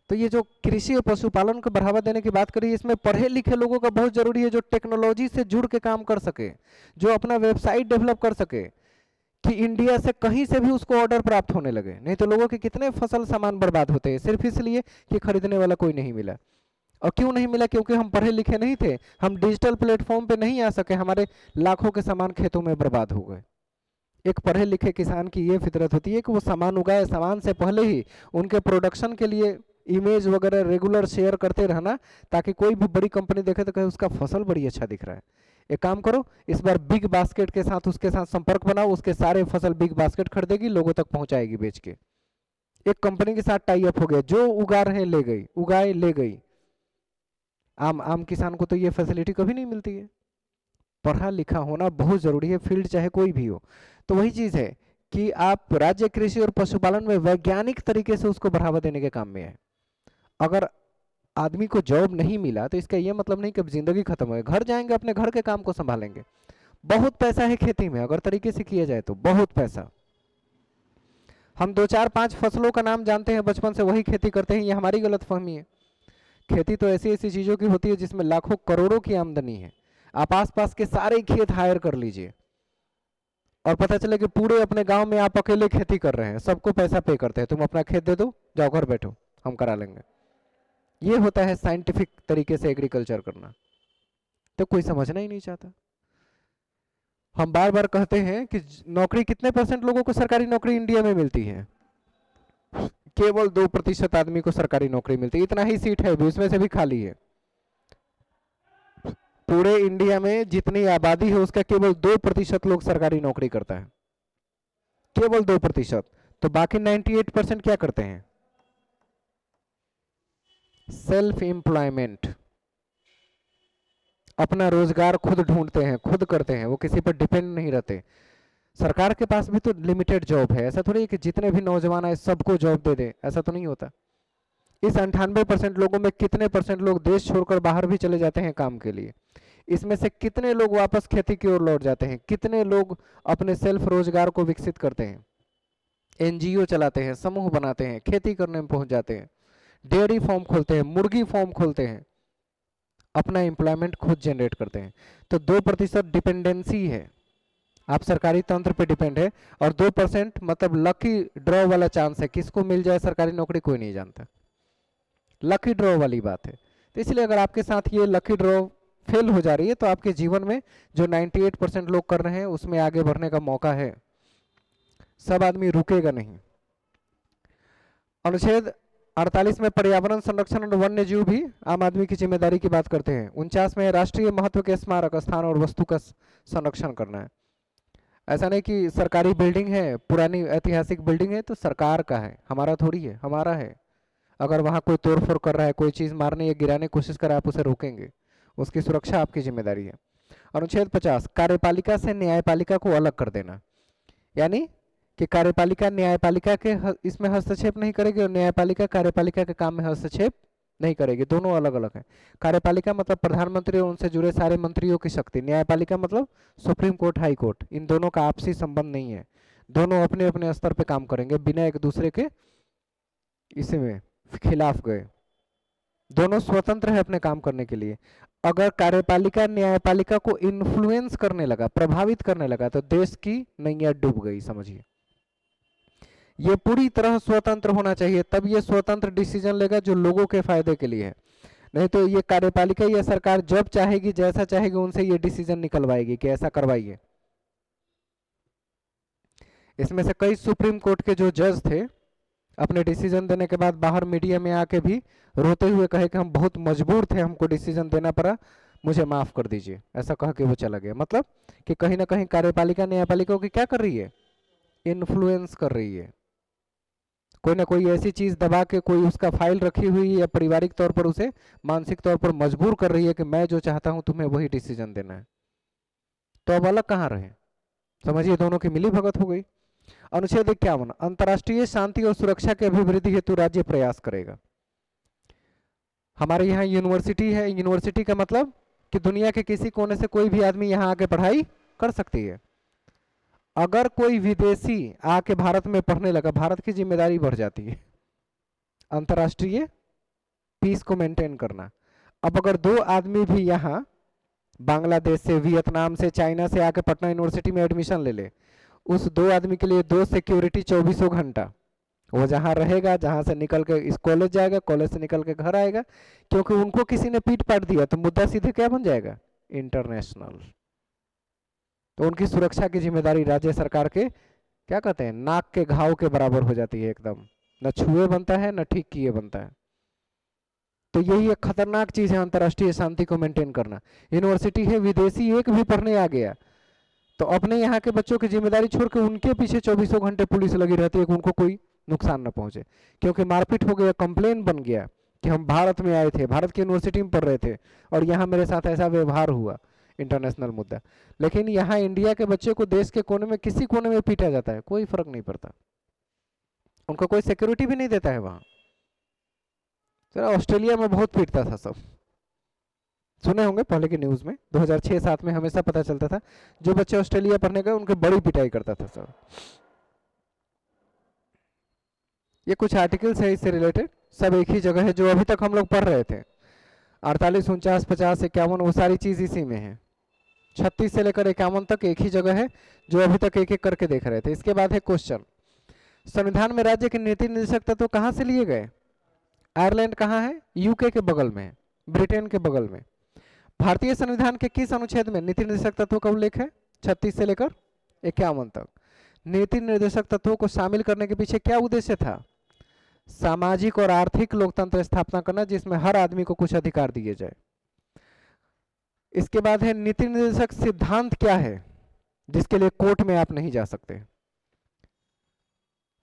तो ये जो कृषि और पशुपालन को बढ़ावा देने की बात करी, इसमें पढ़े लिखे लोगों का बहुत जरूरी है, जो टेक्नोलॉजी से जुड़ के काम कर सके, जो अपना वेबसाइट डेवलप कर सके कि इंडिया से कहीं से भी उसको ऑर्डर प्राप्त होने लगे। नहीं तो लोगों के कितने फसल सामान बर्बाद होते हैं सिर्फ इसलिए कि खरीदने वाला कोई नहीं मिला। और क्यों नहीं मिला? क्योंकि हम पढ़े लिखे नहीं थे, हम डिजिटल प्लेटफॉर्म पे नहीं आ सके, हमारे लाखों के सामान खेतों में बर्बाद हो गए। एक पढ़े लिखे किसान की ये फितरत होती है कि वो सामान उगाए, सामान से पहले ही उनके प्रोडक्शन के लिए इमेज वगैरह रेगुलर शेयर करते रहना, ताकि कोई भी बड़ी कंपनी देखे तो कहे उसका फसल बड़ी अच्छा दिख रहा है। एक काम करो, इस बार बिग बास्केट के साथ उसके साथ संपर्क बनाओ, उसके सारे फसल बिग बास्केट खरीदेगी, लोगों तक पहुंचाएगी बेच के। एक कंपनी के साथ टाई अप हो गया, जो उगा रहे ले गई, उगाए ले गई। आम आम किसान को तो ये फैसिलिटी कभी नहीं मिलती है। पढ़ा लिखा होना बहुत जरूरी है, फील्ड चाहे कोई भी हो। तो वही चीज है कि आप राज्य कृषि और पशुपालन में वैज्ञानिक तरीके से उसको बढ़ावा देने के काम में है। अगर आदमी को जॉब नहीं मिला तो इसका यह मतलब नहीं कि अब जिंदगी खत्म हो गई। घर जाएंगे, अपने घर के काम को संभालेंगे। बहुत पैसा है खेती में, अगर तरीके से किया जाए तो बहुत पैसा। हम दो चार पांच फसलों का नाम जानते हैं, बचपन से वही खेती करते हैं, ये हमारी गलतफहमी है। खेती तो ऐसी ऐसी चीजों की होती है जिसमें लाखों करोड़ों की आमदनी है। आप आसपास के सारे खेत हायर कर लीजिए और पता चले कि पूरे अपने गांव में आप अकेले खेती कर रहे हैं, सबको पैसा पे करते हैं, तुम अपना खेत दे दो, जाओ घर बैठो, हम करा लेंगे। ये होता है साइंटिफिक तरीके से एग्रीकल्चर करना। तो कोई समझना ही नहीं चाहता। हम बार बार कहते हैं कि नौकरी कितने परसेंट लोगों को सरकारी नौकरी इंडिया में मिलती है? केवल 2% आदमी को सरकारी नौकरी मिलती है। इतना ही सीट है भी, उसमें से भी खाली है। पूरे इंडिया में जितनी आबादी है उसका केवल 2% लोग सरकारी नौकरी करता है, केवल 2%। तो बाकी 98% क्या करते हैं? सेल्फ एम्प्लॉयमेंट, अपना रोजगार खुद ढूंढते हैं, खुद करते हैं, वो किसी पर डिपेंड नहीं रहते। सरकार के पास भी तो लिमिटेड जॉब है, ऐसा थोड़ी है कि जितने भी नौजवान है सबको जॉब दे दे, ऐसा तो नहीं होता। इस 98% लोगों में कितने परसेंट लोग देश छोड़कर बाहर भी चले जाते हैं काम के लिए? इसमें से कितने लोग वापस खेती की ओर लौट जाते हैं? कितने लोग अपने सेल्फ रोजगार को विकसित करते हैं, एनजीओ चलाते हैं, समूह बनाते हैं, खेती करने में पहुंच जाते हैं, डेयरी फार्म खोलते हैं, मुर्गी फार्म खोलते हैं, अपना एम्प्लॉयमेंट खुद जनरेट करते हैं। तो 2% डिपेंडेंसी है, आप सरकारी तंत्र पे डिपेंड है, और 2% मतलब लकी ड्रॉ वाला चांस है, किसको मिल जाए सरकारी नौकरी कोई नहीं जानता, लकी ड्रॉ वाली बात है। तो इसलिए अगर आपके साथ ये लकी ड्रॉ फेल हो जा रही है तो आपके जीवन में जो 98% लोग कर रहे हैं उसमें आगे बढ़ने का मौका है, सब आदमी रुकेगा नहीं। अनुच्छेद 48 में पर्यावरण संरक्षण और वन्य जीव भी आम आदमी की जिम्मेदारी की बात करते हैं। 49 में राष्ट्रीय महत्व के स्मारक स्थान और वस्तु का संरक्षण करना है। ऐसा नहीं कि सरकारी बिल्डिंग है, पुरानी ऐतिहासिक बिल्डिंग है तो सरकार का है, हमारा थोड़ी है, हमारा है। अगर वहाँ कोई तोड़फोड़ कर रहा है, कोई चीज़ मारने या गिराने की कोशिश कर रहा है, आप उसे रोकेंगे, उसकी सुरक्षा आपकी जिम्मेदारी है। अनुच्छेद 50 कार्यपालिका से न्यायपालिका को अलग कर देना, यानी कि कार्यपालिका न्यायपालिका के इसमें हस्तक्षेप नहीं करेगी और न्यायपालिका कार्यपालिका के काम में हस्तक्षेप नहीं करेगी, दोनों अलग अलग है। कार्यपालिका मतलब प्रधानमंत्री और उनसे जुड़े सारे मंत्रियों की शक्ति, न्यायपालिका मतलब सुप्रीम कोर्ट, हाई कोर्ट, इन दोनों का आपसी संबंध नहीं है, दोनों अपने अपने स्तर पे काम करेंगे बिना एक दूसरे के इसमें खिलाफ गए, दोनों स्वतंत्र है अपने काम करने के लिए। अगर कार्यपालिका न्यायपालिका को इन्फ्लुएंस करने लगा, प्रभावित करने लगा, तो देश की नैया डूब गई, समझिए। ये पूरी तरह स्वतंत्र होना चाहिए, तब ये स्वतंत्र डिसीजन लेगा जो लोगों के फायदे के लिए है। नहीं तो ये कार्यपालिका या सरकार जब चाहेगी, जैसा चाहेगी, उनसे ये डिसीजन निकलवाएगी कि ऐसा करवाइए। इसमें से कई सुप्रीम कोर्ट के जो जज थे, अपने डिसीजन देने के बाद बाहर मीडिया में आके भी रोते हुए कहे कि हम बहुत मजबूर थे, हमको डिसीजन देना पड़ा, मुझे माफ कर दीजिए, ऐसा कह के वो चला गया। मतलब कि कहीं ना कहीं कार्यपालिका न्यायपालिका की क्या कर रही है, इन्फ्लुएंस कर रही है, कोई ना कोई ऐसी चीज दबा के, कोई उसका फाइल रखी हुई है, या पारिवारिक तौर पर उसे मानसिक तौर पर मजबूर कर रही है कि मैं जो चाहता हूं तुम्हें वही डिसीजन देना है। तो अब अलग कहाँ रहे, समझिए, दोनों की मिली भगत हो गई। अनुच्छेद 51 अंतर्राष्ट्रीय शांति और सुरक्षा के अभिवृद्धि हेतु राज्य प्रयास करेगा। हमारे यहाँ यूनिवर्सिटी है, यूनिवर्सिटी का मतलब कि दुनिया के किसी कोने से कोई भी आदमी यहाँ आके पढ़ाई कर सकती है। अगर कोई विदेशी आके भारत में पढ़ने लगा, भारत की जिम्मेदारी बढ़ जाती है अंतर्राष्ट्रीय पीस को मेंटेन करना। अब अगर दो आदमी भी यहाँ बांग्लादेश से, वियतनाम से, चाइना से आके पटना यूनिवर्सिटी में एडमिशन ले ले, उस दो आदमी के लिए दो सिक्योरिटी 24 घंटा, वो जहाँ रहेगा, जहाँ से निकल के इस कॉलेज जाएगा, कॉलेज से निकल के घर आएगा, क्योंकि उनको किसी ने पीट पाट दिया तो मुद्दा सीधे क्या बन जाएगा, इंटरनेशनल। तो उनकी सुरक्षा की जिम्मेदारी राज्य सरकार के, क्या कहते हैं, नाक के घाव के बराबर हो जाती है एकदम, न छुए बनता है न ठीक किए बनता है। तो यही एक खतरनाक चीज है अंतर्राष्ट्रीय शांति को मेंटेन करना। यूनिवर्सिटी है, विदेशी एक भी पढ़ने आ गया तो अपने यहाँ के बच्चों की जिम्मेदारी छोड़ के उनके पीछे 24 घंटे पुलिस लगी रहती है कि उनको कोई नुकसान न पहुंचे, क्योंकि मारपीट हो गया, कंप्लेन बन गया कि हम भारत में आए थे, भारत की यूनिवर्सिटी में पढ़ रहे थे और यहाँ मेरे साथ ऐसा व्यवहार हुआ, इंटरनेशनल मुद्दा। लेकिन यहाँ इंडिया के बच्चे को देश के कोने में, किसी कोने में पीटा जाता है, कोई फर्क नहीं पड़ता, उनको कोई सिक्योरिटी भी नहीं देता है वहां। ऑस्ट्रेलिया में बहुत पीटता था सब, सुने होंगे पहले की न्यूज में, 2006-7 में हमेशा पता चलता था जो बच्चे ऑस्ट्रेलिया पढ़ने गए उनके बड़ी पिटाई करता था सब। ये कुछ आर्टिकल्स है इससे रिलेटेड, सब एक ही जगह है जो अभी तक हम लोग पढ़ रहे थे, 48, 49, 50, 51, वो सारी चीज इसी में है। 36 से लेकर 51 तक एक ही जगह है जो अभी तक एक एक करके देख रहे थे। इसके बाद है क्वेश्चन, संविधान में राज्य के नीति निर्देशक तत्व कहाँ से लिए गए? आयरलैंड कहाँ है? यूके के बगल में है, ब्रिटेन के बगल में। भारतीय संविधान के किस अनुच्छेद में नीति निर्देशक तत्वों का उल्लेख है? 36 से लेकर 51 तक। नीति निर्देशक तत्वों को शामिल करने के पीछे क्या उद्देश्य था? सामाजिक और आर्थिक लोकतंत्र स्थापना करना, जिसमें हर आदमी को कुछ अधिकार दिए जाए। इसके बाद है नीति निर्देशक सिद्धांत क्या है जिसके लिए कोर्ट में आप नहीं जा सकते।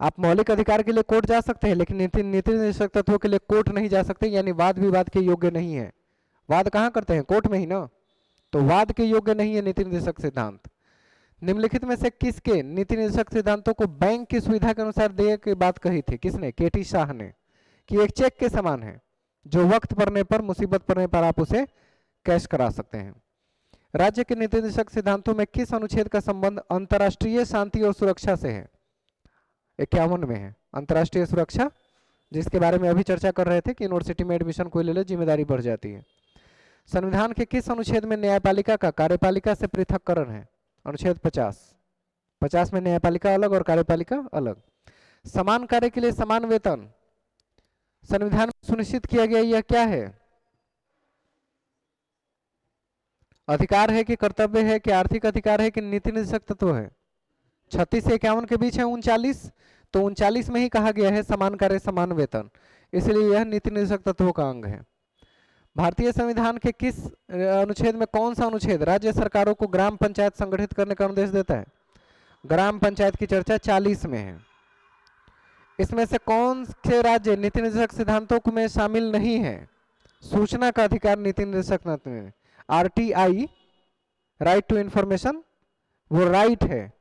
आप मौलिक अधिकार के लिए कोर्ट जा सकते हैं, लेकिन नीति निर्देशक तत्वों के लिए कोर्ट नहीं जा सकते, यानी वाद विवाद के योग्य नहीं है। वाद कहाँ करते हैं? कोर्ट में ही ना, तो वाद के योग्य नहीं है नीति निर्देशक सिद्धांत। निम्नलिखित में से किसके नीति निर्देशक सिद्धांतों को बैंक की सुविधा के अनुसार देने की बात कही थी? किसने? केटी शाह ने, कि एक चेक के समान है जो वक्त पड़ने पर, मुसीबत पड़ने पर आप उसे कैश करा सकते हैं। राज्य के नीति निर्देशक सिद्धांतों में किस अनुच्छेद का संबंध अंतर्राष्ट्रीय शांति और सुरक्षा से है? 51 में है, अंतर्राष्ट्रीय सुरक्षा, जिसके बारे में अभी चर्चा कर रहे थे कि यूनिवर्सिटी में एडमिशन कोई ले ले जिम्मेदारी बढ़ जाती है। संविधान के किस अनुच्छेद में न्यायपालिका का कार्यपालिका से पृथक्करण है? अनुच्छेद 50 में न्यायपालिका अलग और कार्यपालिका अलग। समान कार्य के लिए समान वेतन संविधान में सुनिश्चित किया गया, यह क्या है? अधिकार है कि कर्तव्य है कि आर्थिक अधिकार है कि नीति निर्देशक तत्व है? 36 से 51 के बीच है 39, तो 39 में ही कहा गया है समान कार्य समान वेतन, इसलिए यह नीति निर्देशक तत्वों का अंग है। भारतीय संविधान के किस अनुच्छेद में, कौन सा अनुच्छेद राज्य सरकारों को ग्राम पंचायत संगठित करने का निर्देश देता है? ग्राम पंचायत की चर्चा 40 में है। इसमें से कौन से राज्य नीति निर्देशक सिद्धांतों में शामिल नहीं है? सूचना का अधिकार नीति निर्देशक में, RTI राइट टू इंफॉर्मेशन वो राइट है,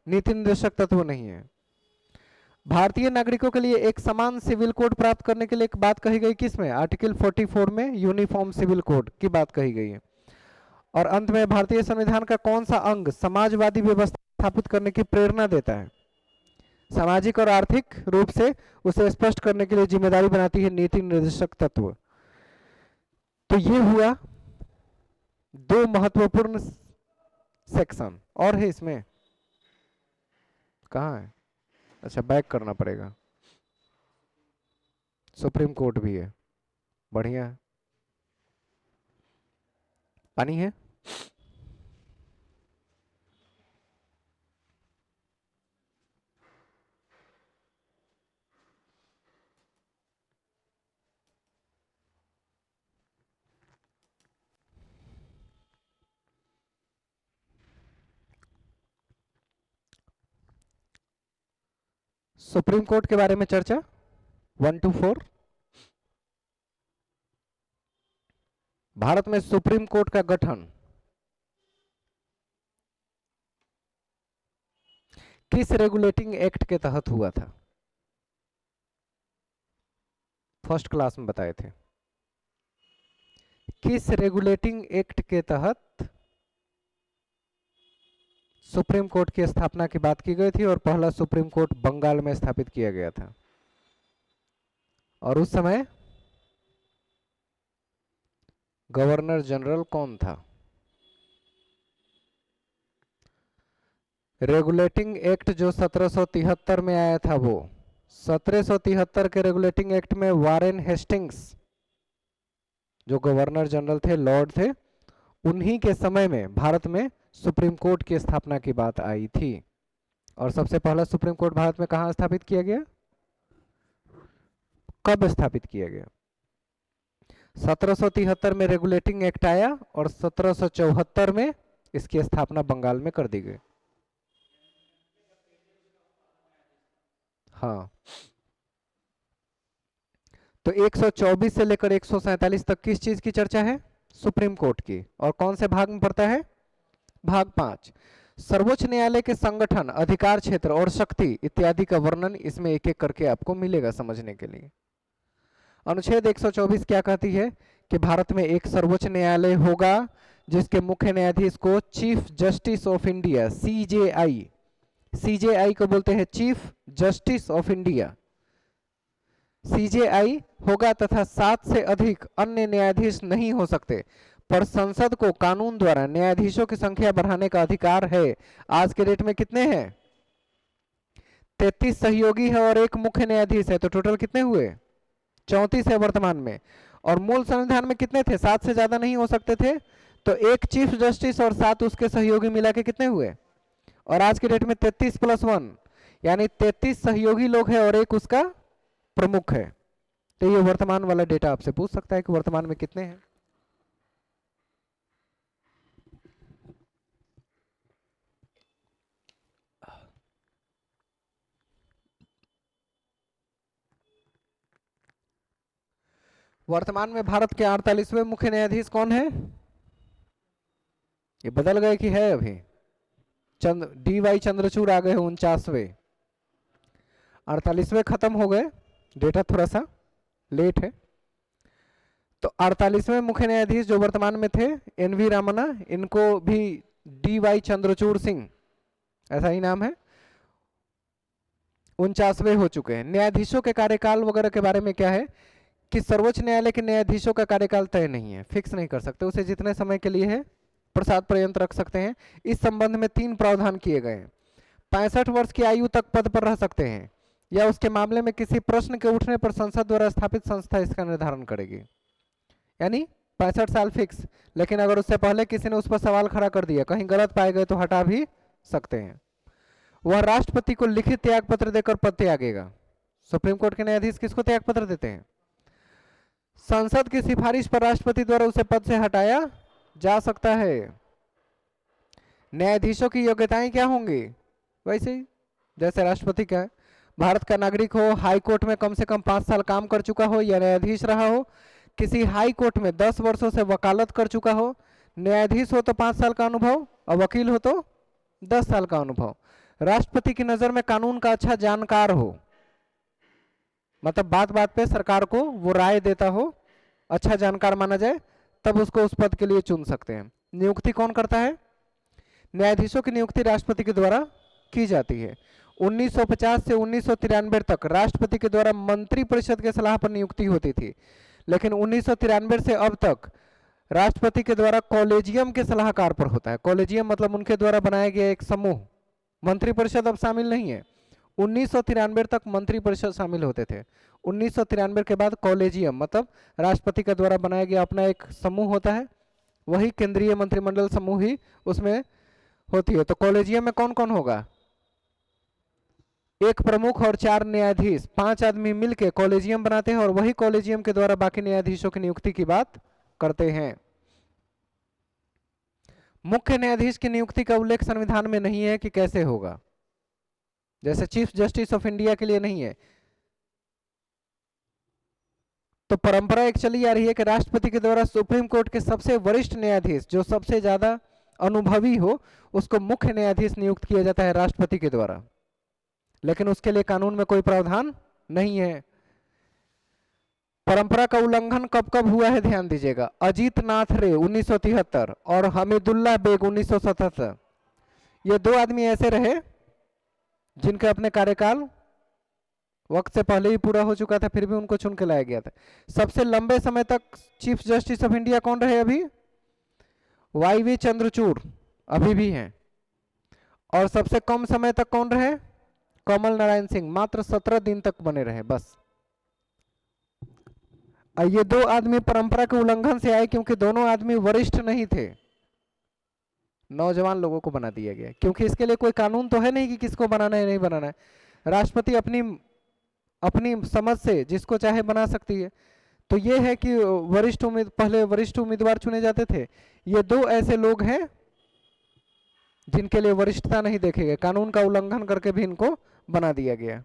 नीति निर्देशक तत्व नहीं है। भारतीय नागरिकों के लिए एक समान सिविल कोड प्राप्त करने के लिए एक बात कही गई किसमें? आर्टिकल 44 में यूनिफॉर्म सिविल कोड की बात कही गई है। और अंत में भारतीय संविधान का कौन सा अंग समाजवादी व्यवस्था स्थापित करने की प्रेरणा देता है? सामाजिक और आर्थिक रूप से उसे स्पष्ट करने के लिए जिम्मेदारी बनाती है नीति निर्देशक तत्व। तो ये हुआ दो महत्वपूर्ण सेक्शन। और है इसमें, कहाँ है? अच्छा, बैक करना पड़ेगा। सुप्रीम कोर्ट भी है, बढ़िया है। पानी है? सुप्रीम कोर्ट के बारे में चर्चा 1 to 4। भारत में सुप्रीम कोर्ट का गठन किस रेगुलेटिंग एक्ट के तहत हुआ था? फर्स्ट क्लास में बताए थे। किस रेगुलेटिंग एक्ट के तहत सुप्रीम कोर्ट की स्थापना की बात की गई थी? और पहला सुप्रीम कोर्ट बंगाल में स्थापित किया गया था। और उस समय गवर्नर जनरल कौन था? रेगुलेटिंग एक्ट जो 1773 में आया था, वो 1773 के रेगुलेटिंग एक्ट में वारेन हेस्टिंग्स जो गवर्नर जनरल थे, लॉर्ड थे, उन्हीं के समय में भारत में सुप्रीम कोर्ट की स्थापना की बात आई थी। और सबसे पहला सुप्रीम कोर्ट भारत में कहां स्थापित किया गया? कब स्थापित किया गया? 1773 में रेगुलेटिंग एक्ट आया और 1774 में इसकी स्थापना बंगाल में कर दी गई। हाँ, तो 124 से लेकर 147 तक किस चीज की चर्चा है? सुप्रीम कोर्ट की। और कौन से भाग में पड़ता है? भाग 5। सर्वोच्च न्यायालय के संगठन, अधिकार क्षेत्र और शक्ति इत्यादि का वर्णन इसमें एक एक करके आपको मिलेगा समझने के लिए। अनुच्छेद 124 क्या कहती है? कि भारत में एक सर्वोच्च न्यायालय होगा जिसके मुख्य न्यायाधीश को chief justice of India, CJI को बोलते हैं chief justice of India, CJI होगा तथा 7 से अधिक अन्य न्यायाधीश नहीं हो सकते। पर संसद को कानून द्वारा न्यायाधीशों की संख्या बढ़ाने का अधिकार है। आज के डेट में कितने हैं? 33 सहयोगी है और एक मुख्य न्यायाधीश है, तो टोटल कितने हुए? 34 है वर्तमान में। और मूल संविधान में कितने थे? 7 से ज्यादा नहीं हो सकते थे, तो एक चीफ जस्टिस और 7 उसके सहयोगी मिला के कितने हुए? और आज के डेट में 33 + 1 यानी 33 सहयोगी लोग हैं और एक उसका प्रमुख है। तो ये वर्तमान वाला डेटा आपसे पूछ सकता है कि वर्तमान में कितने हैं। वर्तमान में भारत के 48वें मुख्य न्यायाधीश कौन है? ये बदल गए कि है अभी? DY चंद्रचूड़ आ गए 49वें। 48वें खत्म हो गए, डेटा थोड़ा सा लेट है। तो 48वें मुख्य न्यायाधीश जो वर्तमान में थे NV रामन्ना, इनको भी DY चंद्रचूड़ सिंह ऐसा ही नाम है, 49वें हो चुके हैं। न्यायाधीशों के कार्यकाल वगैरह के बारे में क्या है कि सर्वोच्च न्यायालय के न्यायाधीशों का कार्यकाल तय नहीं है, फिक्स नहीं कर सकते, उसे जितने समय के लिए है प्रसाद पर्यंत रख सकते हैं। इस संबंध में 3 प्रावधान किए गए हैं। 65 वर्ष की आयु तक पद पर रह सकते हैं, या उसके मामले में किसी प्रश्न के उठने पर संसद द्वारा स्थापित संस्था इसका निर्धारण करेगी। यानी 65 साल फिक्स, लेकिन अगर उससे पहले किसी ने उस पर सवाल खड़ा कर दिया, कहीं गलत पाए गए तो हटा भी सकते हैं। वह राष्ट्रपति को लिखित त्याग पत्र देकर पद त्यागेगा। सुप्रीम कोर्ट के न्यायाधीश किसको त्याग पत्र देते हैं? संसद की सिफारिश पर राष्ट्रपति द्वारा उसे पद से हटाया जा सकता है। न्यायाधीशों की योग्यताएं क्या होंगी? वैसे ही जैसे राष्ट्रपति का है। भारत का नागरिक हो, हाई कोर्ट में कम से कम 5 साल काम कर चुका हो या न्यायाधीश रहा हो, किसी हाई कोर्ट में 10 वर्षों से वकालत कर चुका हो, न्यायाधीश हो तो 5 साल का अनुभव और वकील हो तो 10 साल का अनुभव, राष्ट्रपति की नजर में कानून का अच्छा जानकार हो, मतलब बात बात पे सरकार को वो राय देता हो, अच्छा जानकार माना जाए, तब उसको उस पद के लिए चुन सकते हैं। नियुक्ति कौन करता है? न्यायाधीशों की नियुक्ति राष्ट्रपति के द्वारा की जाती है। 1950 से 1993 तक राष्ट्रपति के द्वारा मंत्रिपरिषद के सलाह पर नियुक्ति होती थी, लेकिन 1993 से अब तक राष्ट्रपति के द्वारा कॉलेजियम के सलाहकार पर होता है। कॉलेजियम मतलब उनके द्वारा बनाया गया एक समूह, मंत्रिपरिषद अब शामिल नहीं है। 1993 तक मंत्रिपरिषद शामिल होते थे, 1993 के बाद कॉलेजियम मतलब राष्ट्रपति के द्वारा बनाया गया अपना एक समूह होता है, वही केंद्रीय मंत्रिमंडल समूह ही उसमें होती है। तो कॉलेजियम में कौन कौन होगा? एक प्रमुख और 4 न्यायाधीश, 5 आदमी मिलकर कॉलेजियम बनाते हैं और वही कॉलेजियम के द्वारा बाकी न्यायाधीशों की नियुक्ति की बात करते हैं। मुख्य न्यायाधीश की नियुक्ति का उल्लेख संविधान में नहीं है कि कैसे होगा, जैसे चीफ जस्टिस ऑफ इंडिया के लिए नहीं है। तो परंपरा एक चली आ रही है कि राष्ट्रपति के द्वारा सुप्रीम कोर्ट के सबसे वरिष्ठ न्यायाधीश, जो सबसे ज्यादा अनुभवी हो, उसको मुख्य न्यायाधीश नियुक्त किया जाता है राष्ट्रपति के द्वारा, लेकिन उसके लिए कानून में कोई प्रावधान नहीं है। परंपरा का उल्लंघन कब कब हुआ है ध्यान दीजिएगा। अजीत नाथ रे 1973 और हमीदुल्लाह बेग 1977, ये 2 आदमी ऐसे रहे जिनके अपने कार्यकाल वक्त से पहले ही पूरा हो चुका था, फिर भी उनको चुन के लाया गया था। सबसे लंबे समय तक चीफ जस्टिस ऑफ इंडिया कौन रहे? अभी वाई.वी. चंद्रचूड़ अभी भी हैं। और सबसे कम समय तक कौन रहे? कमल नारायण सिंह, मात्र 17 दिन तक बने रहे बस। ये 2 आदमी परंपरा के उल्लंघन से आए क्योंकि दोनों आदमी वरिष्ठ नहीं थे, नौजवान लोगों को बना दिया गया, क्योंकि इसके लिए कोई कानून तो है नहीं कि किसको बनाना है नहीं बनाना है। राष्ट्रपति अपनी समझ से जिसको चाहे बना सकती है। तो ये है कि पहले वरिष्ठ उम्मीदवार चुने जाते थे। ये 2 ऐसे लोग हैं जिनके लिए वरिष्ठता नहीं देखे गए, कानून का उल्लंघन करके भी इनको बना दिया गया।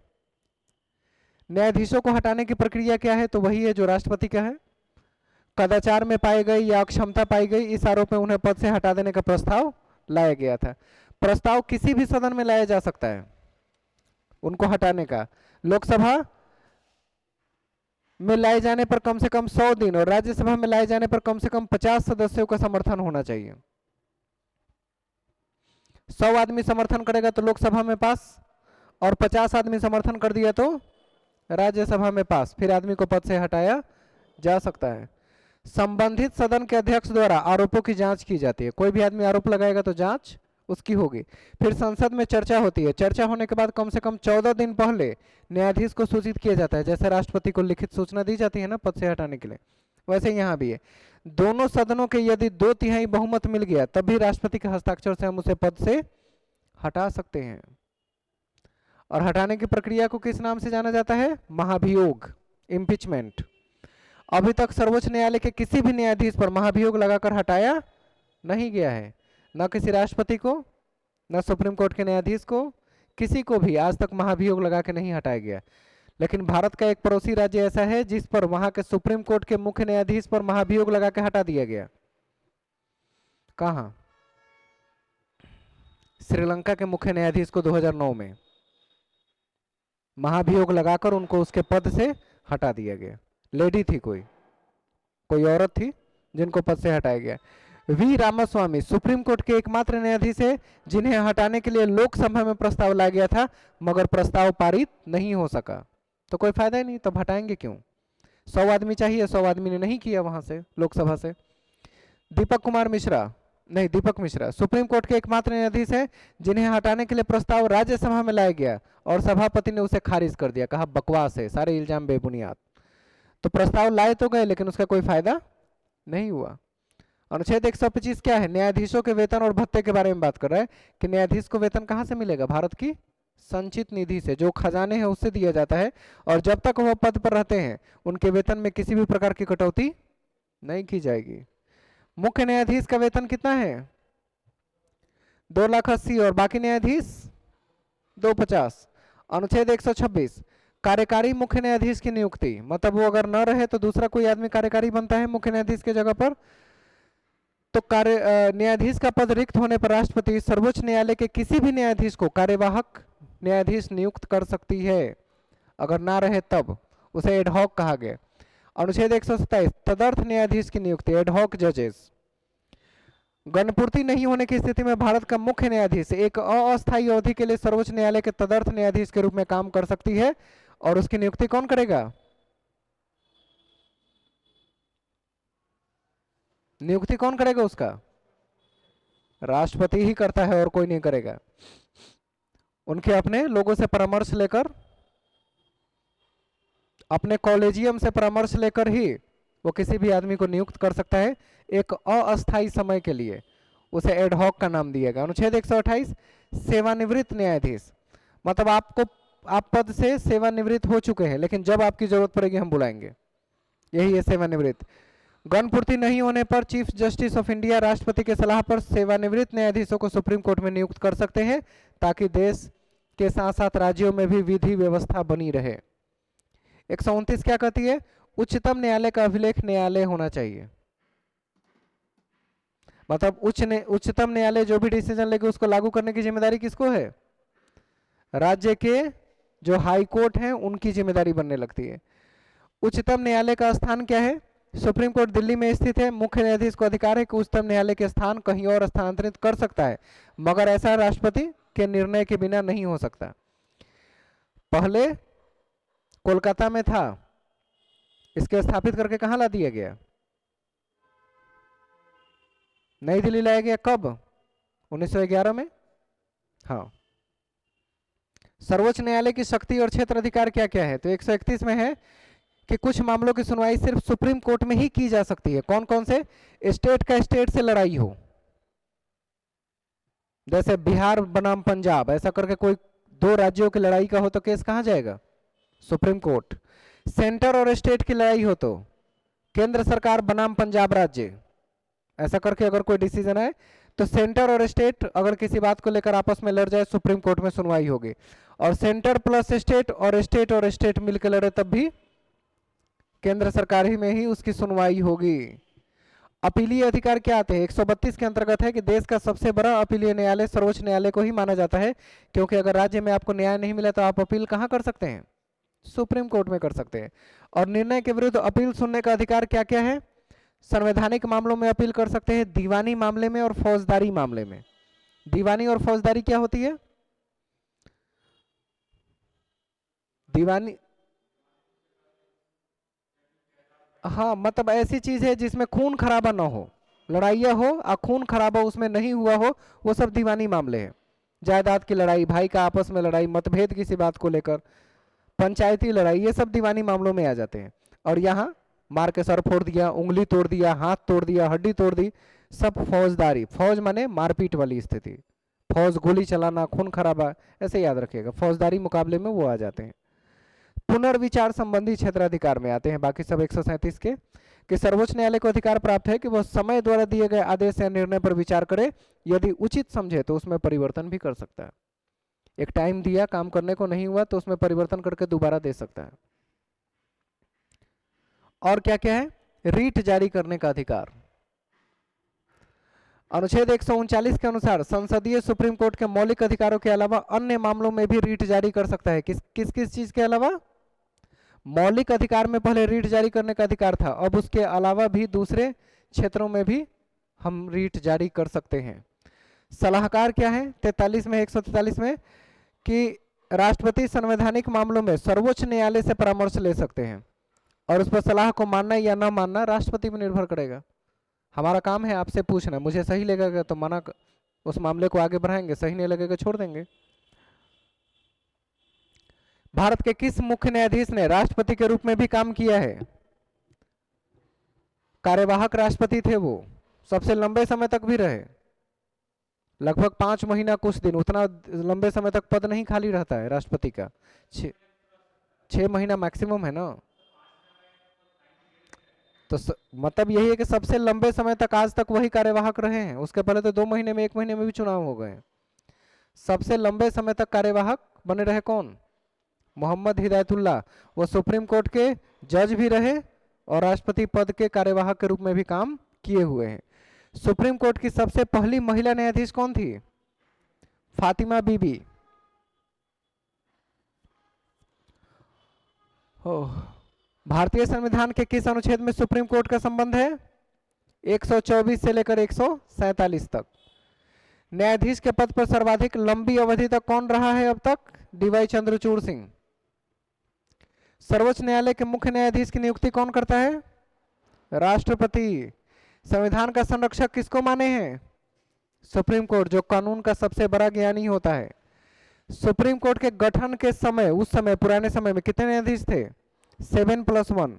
न्यायाधीशों को हटाने की प्रक्रिया क्या है? तो वही है जो राष्ट्रपति का है। कदाचार में पाई गई या अक्षमता पाई गई, इस आरोप में उन्हें पद से हटा देने का प्रस्ताव लाया गया था। प्रस्ताव किसी भी सदन में लाया जा सकता है उनको हटाने का। लोकसभा में लाए जाने पर कम से कम 100 दिन और राज्यसभा में लाए जाने पर कम से कम 50 सदस्यों का समर्थन होना चाहिए। 100 आदमी समर्थन करेगा तो लोकसभा में पास, और 50 आदमी समर्थन कर दिया तो राज्यसभा में पास, फिर आदमी को पद से हटाया जा सकता है। संबंधित सदन के अध्यक्ष द्वारा आरोपों की जांच की जाती है। कोई भी आदमी आरोप लगाएगा तो जांच उसकी होगी। फिर संसद में चर्चा होती है। चर्चा होने के बाद कम से कम 14 दिन पहले न्यायाधीश को सूचित किया जाता है। जैसे राष्ट्रपति को लिखित सूचना दी जाती है ना पद से हटाने के लिए, वैसे यहाँ भी है। दोनों सदनों के यदि 2/3 बहुमत मिल गया तभी राष्ट्रपति के हस्ताक्षर से हम उसे पद से हटा सकते हैं। और हटाने की प्रक्रिया को किस नाम से जाना जाता है? महाभियोग, इम्पीचमेंट। अभी तक सर्वोच्च न्यायालय के किसी भी न्यायाधीश पर महाभियोग लगाकर हटाया नहीं गया है, न किसी राष्ट्रपति को, न सुप्रीम कोर्ट के न्यायाधीश को, किसी को भी आज तक महाभियोग लगा के नहीं हटाया गया। लेकिन भारत का एक पड़ोसी राज्य ऐसा है जिस पर वहां के सुप्रीम कोर्ट के मुख्य न्यायाधीश पर महाभियोग लगा के हटा दिया गया। कहां? श्रीलंका के मुख्य न्यायाधीश को 2009 में महाभियोग लगाकर उनको उसके पद से हटा दिया गया। लेडी थी, कोई औरत थी जिनको पद से हटाया गया। वी रामास्वामी सुप्रीम कोर्ट के एकमात्र न्यायाधीश है जिन्हें हटाने के लिए लोकसभा में प्रस्ताव लाया गया था, मगर प्रस्ताव पारित नहीं हो सका। तो कोई फायदा ही नहीं, तब हटाएंगे क्यों? 100 आदमी चाहिए, 100 आदमी ने नहीं किया वहां से लोकसभा से। दीपक कुमार मिश्रा, नहीं दीपक मिश्रा सुप्रीम कोर्ट के एकमात्र न्यायाधीश हैं जिन्हें हटाने के लिए प्रस्ताव राज्यसभा में लाया गया और सभापति ने उसे खारिज कर दिया, कहा बकवास है, सारे इल्जाम बेबुनियाद। तो प्रस्ताव लाए तो गए लेकिन उसका कोई फायदा नहीं हुआ। अनुच्छेद 125 क्या है? न्यायाधीशों के वेतन और भत्ते के बारे में बात कर रहा है कि न्यायाधीश को वेतन कहां से मिलेगा? भारत की संचित निधि से, जो खजाने हैं उससे दिया जाता है, और जब तक वह पद पर रहते हैं उनके वेतन में किसी भी प्रकार की कटौती नहीं की जाएगी। मुख्य न्यायाधीश का वेतन कितना है? 2,80,000 और बाकी न्यायाधीश 250। अनुच्छेद 126 कार्यकारी मुख्य न्यायाधीश की नियुक्ति, मतलब वो अगर न रहे तो दूसरा कोई आदमी कार्यकारी बनता है मुख्य न्यायाधीश के जगह पर। तो न्यायाधीश का पद रिक्त होने पर राष्ट्रपति सर्वोच्च न्यायालय के किसी भी न्यायाधीश को कार्यवाहक न्यायाधीश नियुक्त कर सकती है, अगर ना रहे तब, उसे एडहॉक कहा गया। अनुच्छेद 127 तदर्थ न्यायाधीश की नियुक्ति, एडहॉक जजेस। गणपूर्ति नहीं होने की स्थिति में भारत का मुख्य न्यायाधीश एक अस्थायी अवधि के लिए सर्वोच्च न्यायालय के तदर्थ न्यायाधीश के रूप में काम कर सकती है, और उसकी नियुक्ति कौन करेगा? नियुक्ति कौन करेगा उसका? राष्ट्रपति ही करता है और कोई नहीं करेगा। उनके अपने लोगों से परामर्श लेकर, अपने कॉलेजियम से परामर्श लेकर ही वो किसी भी आदमी को नियुक्त कर सकता है एक अस्थायी समय के लिए, उसे एडहॉक का नाम दिया गया। अनुच्छेद 128 सेवानिवृत्त न्यायाधीश, मतलब आप पद से सेवानिवृत्त हो चुके हैं लेकिन जब आपकी जरूरत पड़ेगी हम बुलाएंगे, यही है सेवानिवृत्त। गणपूर्ति नहीं होने पर चीफ जस्टिस ऑफ इंडिया राष्ट्रपति के सलाह पर सेवानिवृत्त न्यायाधीशों को सुप्रीम कोर्ट में नियुक्त कर सकते हैं, ताकि देश के साथ साथ राज्यों में भी विधि व्यवस्था बनी रहे। 129 क्या कहती है? उच्चतम न्यायालय का अभिलेख न्यायालय होना चाहिए, मतलब उच्चतम न्यायालय जो भी डिसीजन लेके उसको लागू करने की जिम्मेदारी किसको है? राज्य के जो हाई कोर्ट हैं उनकी जिम्मेदारी बनने लगती है। उच्चतम न्यायालय का स्थान क्या है? सुप्रीम कोर्ट दिल्ली में स्थित है। मुख्य न्यायाधीश को अधिकार है कि उच्चतम न्यायालय के स्थान कहीं और स्थानांतरित कर सकता है, मगर ऐसा राष्ट्रपति के निर्णय के बिना नहीं हो सकता। पहले कोलकाता में था, इसके स्थापित करके कहां ला दिया गया? नई दिल्ली लाया गया। कब? 1911 में। हाँ। सर्वोच्च न्यायालय की शक्ति और क्षेत्र अधिकार क्या क्या है? तो 131 में है कि कुछ मामलों की सुनवाई सिर्फ सुप्रीम कोर्ट में ही की जा सकती है। कौन कौन से? स्टेट का स्टेट से लड़ाई हो, जैसे बिहार बनाम पंजाब, ऐसा करके कोई दो राज्यों की लड़ाई का हो तो केस कहां जाएगा? Supreme court. सेंटर और स्टेट की लड़ाई हो तो केंद्र सरकार बनाम पंजाब राज्य, ऐसा करके अगर कोई डिसीजन है तो सेंटर और स्टेट अगर किसी बात को लेकर आपस में लड़ जाए सुप्रीम कोर्ट में सुनवाई होगी, और सेंटर प्लस स्टेट और स्टेट मिलकर लड़े तब भी केंद्र सरकार ही में ही उसकी सुनवाई होगी। अपीलीय अधिकार क्या आते हैं? 132 के अंतर्गत है कि देश का सबसे बड़ा अपीलीय न्यायालय सर्वोच्च न्यायालय को ही माना जाता है, क्योंकि अगर राज्य में आपको न्याय नहीं मिला तो आप अपील कहां कर सकते हैं? सुप्रीम कोर्ट में कर सकते हैं। और निर्णय के विरुद्ध अपील सुनने का अधिकार क्या क्या है? संवैधानिक मामलों में अपील कर सकते हैं, दीवानी मामले में और फौजदारी मामले में। दीवानी और फौजदारी क्या होती है? दीवानी, हाँ, मतलब ऐसी चीज है जिसमें खून खराबा ना हो, लड़ाइया हो और खून खराबा उसमें नहीं हुआ हो, वो सब दीवानी मामले हैं। जायदाद की लड़ाई, भाई का आपस में लड़ाई, मतभेद किसी बात को लेकर, पंचायती लड़ाई, ये सब दीवानी मामलों में आ जाते हैं। और यहाँ मार के सर फोड़ दिया, उंगली तोड़ दिया, हाथ तोड़ दिया, हड्डी तोड़ दी, सब फौजदारी। फौज माने मारपीट वाली स्थिति, फौज गोली चलाना, खून खराबा, ऐसे याद रखिएगा, फौजदारी मुकाबले में वो आ जाते हैं। पुनर्विचार संबंधी क्षेत्राधिकार में आते हैं बाकी सब 137 के, कि सर्वोच्च न्यायालय को अधिकार प्राप्त है कि वह समय द्वारा दिए गए आदेश या निर्णय पर विचार करे, यदि उचित समझे तो उसमें परिवर्तन भी कर सकता है। एक टाइम दिया, काम करने को नहीं हुआ तो उसमें परिवर्तन करके दोबारा दे सकता है। और क्या क्या है? रीट जारी करने का अधिकार। अनुच्छेद 139 के अनुसार संसदीय सुप्रीम कोर्ट के मौलिक अधिकारों के अलावा अन्य मामलों में भी रीट जारी कर सकता है। किस किस किस चीज के अलावा? मौलिक अधिकार में पहले रीट जारी करने का अधिकार था, अब उसके अलावा भी दूसरे क्षेत्रों में भी हम रीट जारी कर सकते हैं। सलाहकार क्या है? 43 में 143 में कि राष्ट्रपति संवैधानिक मामलों में सर्वोच्च न्यायालय से परामर्श ले सकते हैं। और उस पर सलाह को मानना या ना मानना राष्ट्रपति पर निर्भर करेगा। हमारा काम है आपसे पूछना, मुझे सही लगेगा तो उस मामले को आगे बढ़ाएंगे, सही नहीं लगेगा छोड़ देंगे। भारत के किस मुख्य न्यायाधीश ने राष्ट्रपति के रूप में भी काम किया है? कार्यवाहक राष्ट्रपति थे वो, सबसे लंबे समय तक भी रहे, लगभग 5 महीना कुछ दिन, उतना लंबे समय तक पद नहीं खाली रहता है राष्ट्रपति का, 6 महीना मैक्सिमम है ना। तो मतलब यही है कि सबसे लंबे समय तक आज तक वही कार्यवाहक रहे हैं। उसके पहले तो 2 महीने में 1 महीने में भी चुनाव हो गए। सबसे लंबे समय तक कार्यवाहक बने रहे कौन? मोहम्मद हिदायतुल्लाह। वो सुप्रीम कोर्ट के जज भी रहे और राष्ट्रपति पद के कार्यवाहक के रूप में भी काम किए हुए हैं। सुप्रीम कोर्ट की सबसे पहली महिला न्यायाधीश कौन थी? फातिमा बीबी। भारतीय संविधान के किस अनुच्छेद में सुप्रीम कोर्ट का संबंध है? 124 से लेकर 147 तक। न्यायाधीश के पद पर सर्वाधिक लंबी अवधि तक कौन रहा है अब तक? डीवाई चंद्रचूड़ सिंह। सर्वोच्च न्यायालय के मुख्य न्यायाधीश की नियुक्ति कौन करता है? राष्ट्रपति। संविधान का संरक्षक किसको माने हैं? सुप्रीम कोर्ट, जो कानून का सबसे बड़ा ज्ञानी होता है। सुप्रीम कोर्ट के गठन के समय, उस समय पुराने समय में कितने न्यायाधीश थे? 7+1,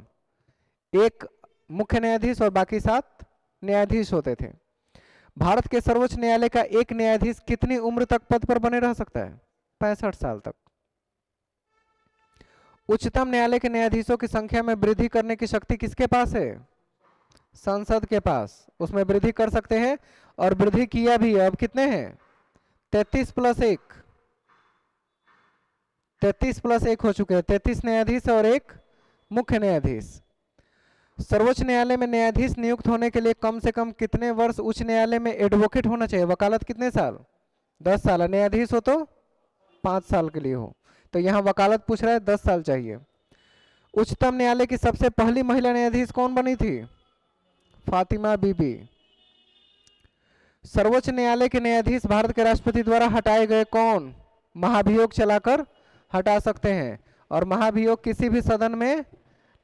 एक मुख्य न्यायाधीश और बाकी 7 न्यायाधीश होते थे। भारत के सर्वोच्च न्यायालय का एक न्यायाधीश कितनी उम्र तक पद पर बने रह सकता है? 65 साल तक। उच्चतम न्यायालय के न्यायाधीशों की संख्या में वृद्धि करने की शक्ति किसके पास है? संसद के पास। उसमें वृद्धि कर सकते हैं और वृद्धि किया भी है। अब कितने हैं? 33+1, 33+1 हो चुके हैं। 33 न्यायाधीश और एक मुख्य न्यायाधीश। सर्वोच्च न्यायालय में न्यायाधीश नियुक्त होने के लिए कम से कम कितने वर्ष उच्च न्यायालय में एडवोकेट होना चाहिए? वकालत कितने साल? 10 साल। न्यायाधीश हो तो 5 साल के लिए हो। तो यहाँ वकालत पूछ रहा है, 10 साल चाहिए। उच्चतम न्यायालय की सबसे पहली महिला न्यायाधीश कौन बनी थी? फातिमा बीबी। सर्वोच्च न्यायालय के न्यायाधीश भारत के राष्ट्रपति द्वारा हटाए गए कौन? महाभियोग चलाकर हटा सकते हैं और महाभियोग किसी भी सदन में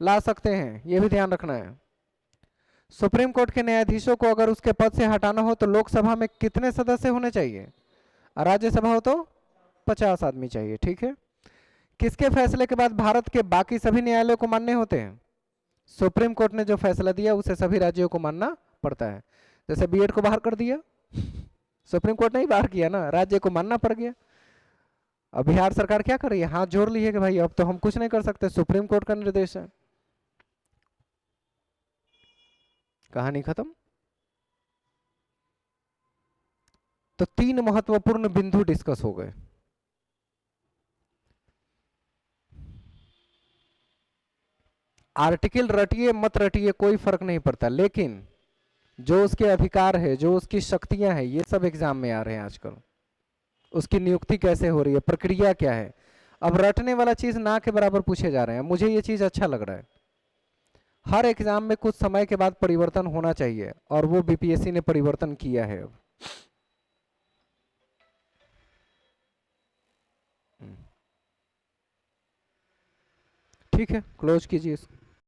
ला सकते हैं, यह भी ध्यान रखना है। सुप्रीम कोर्ट के न्यायाधीशों को अगर उसके पद से हटाना हो तो लोकसभा में कितने सदस्य होने चाहिए? राज्यसभा हो तो 50 आदमी चाहिए। ठीक है। किसके फैसले के बाद भारत के बाकी सभी न्यायालयों को मानने होते हैं? सुप्रीम कोर्ट ने जो फैसला दिया उसे सभी राज्यों को मानना पड़ता है। जैसे बीएड को बाहर कर दिया, सुप्रीम कोर्ट ने ही बाहर किया ना, राज्य को मानना पड़ गया। अब बिहार सरकार क्या कर रही है? हाथ जोड़ ली है कि भाई अब तो हम कुछ नहीं कर सकते, सुप्रीम कोर्ट का निर्देश है। कहानी खत्म। तो 3 महत्वपूर्ण बिंदु डिस्कस हो गए। आर्टिकल रटिए मत रटिए कोई फर्क नहीं पड़ता, लेकिन जो उसके अधिकार है, जो उसकी शक्तियां हैं, ये सब एग्जाम में आ रहे हैं आजकल। उसकी नियुक्ति कैसे हो रही है, प्रक्रिया क्या है। अब रटने वाला चीज ना के बराबर पूछे जा रहे हैं। मुझे ये चीज अच्छा लग रहा है। हर एग्जाम में कुछ समय के बाद परिवर्तन होना चाहिए और वो बीपीएससी ने परिवर्तन किया है। अब ठीक है, क्लोज कीजिए इसको।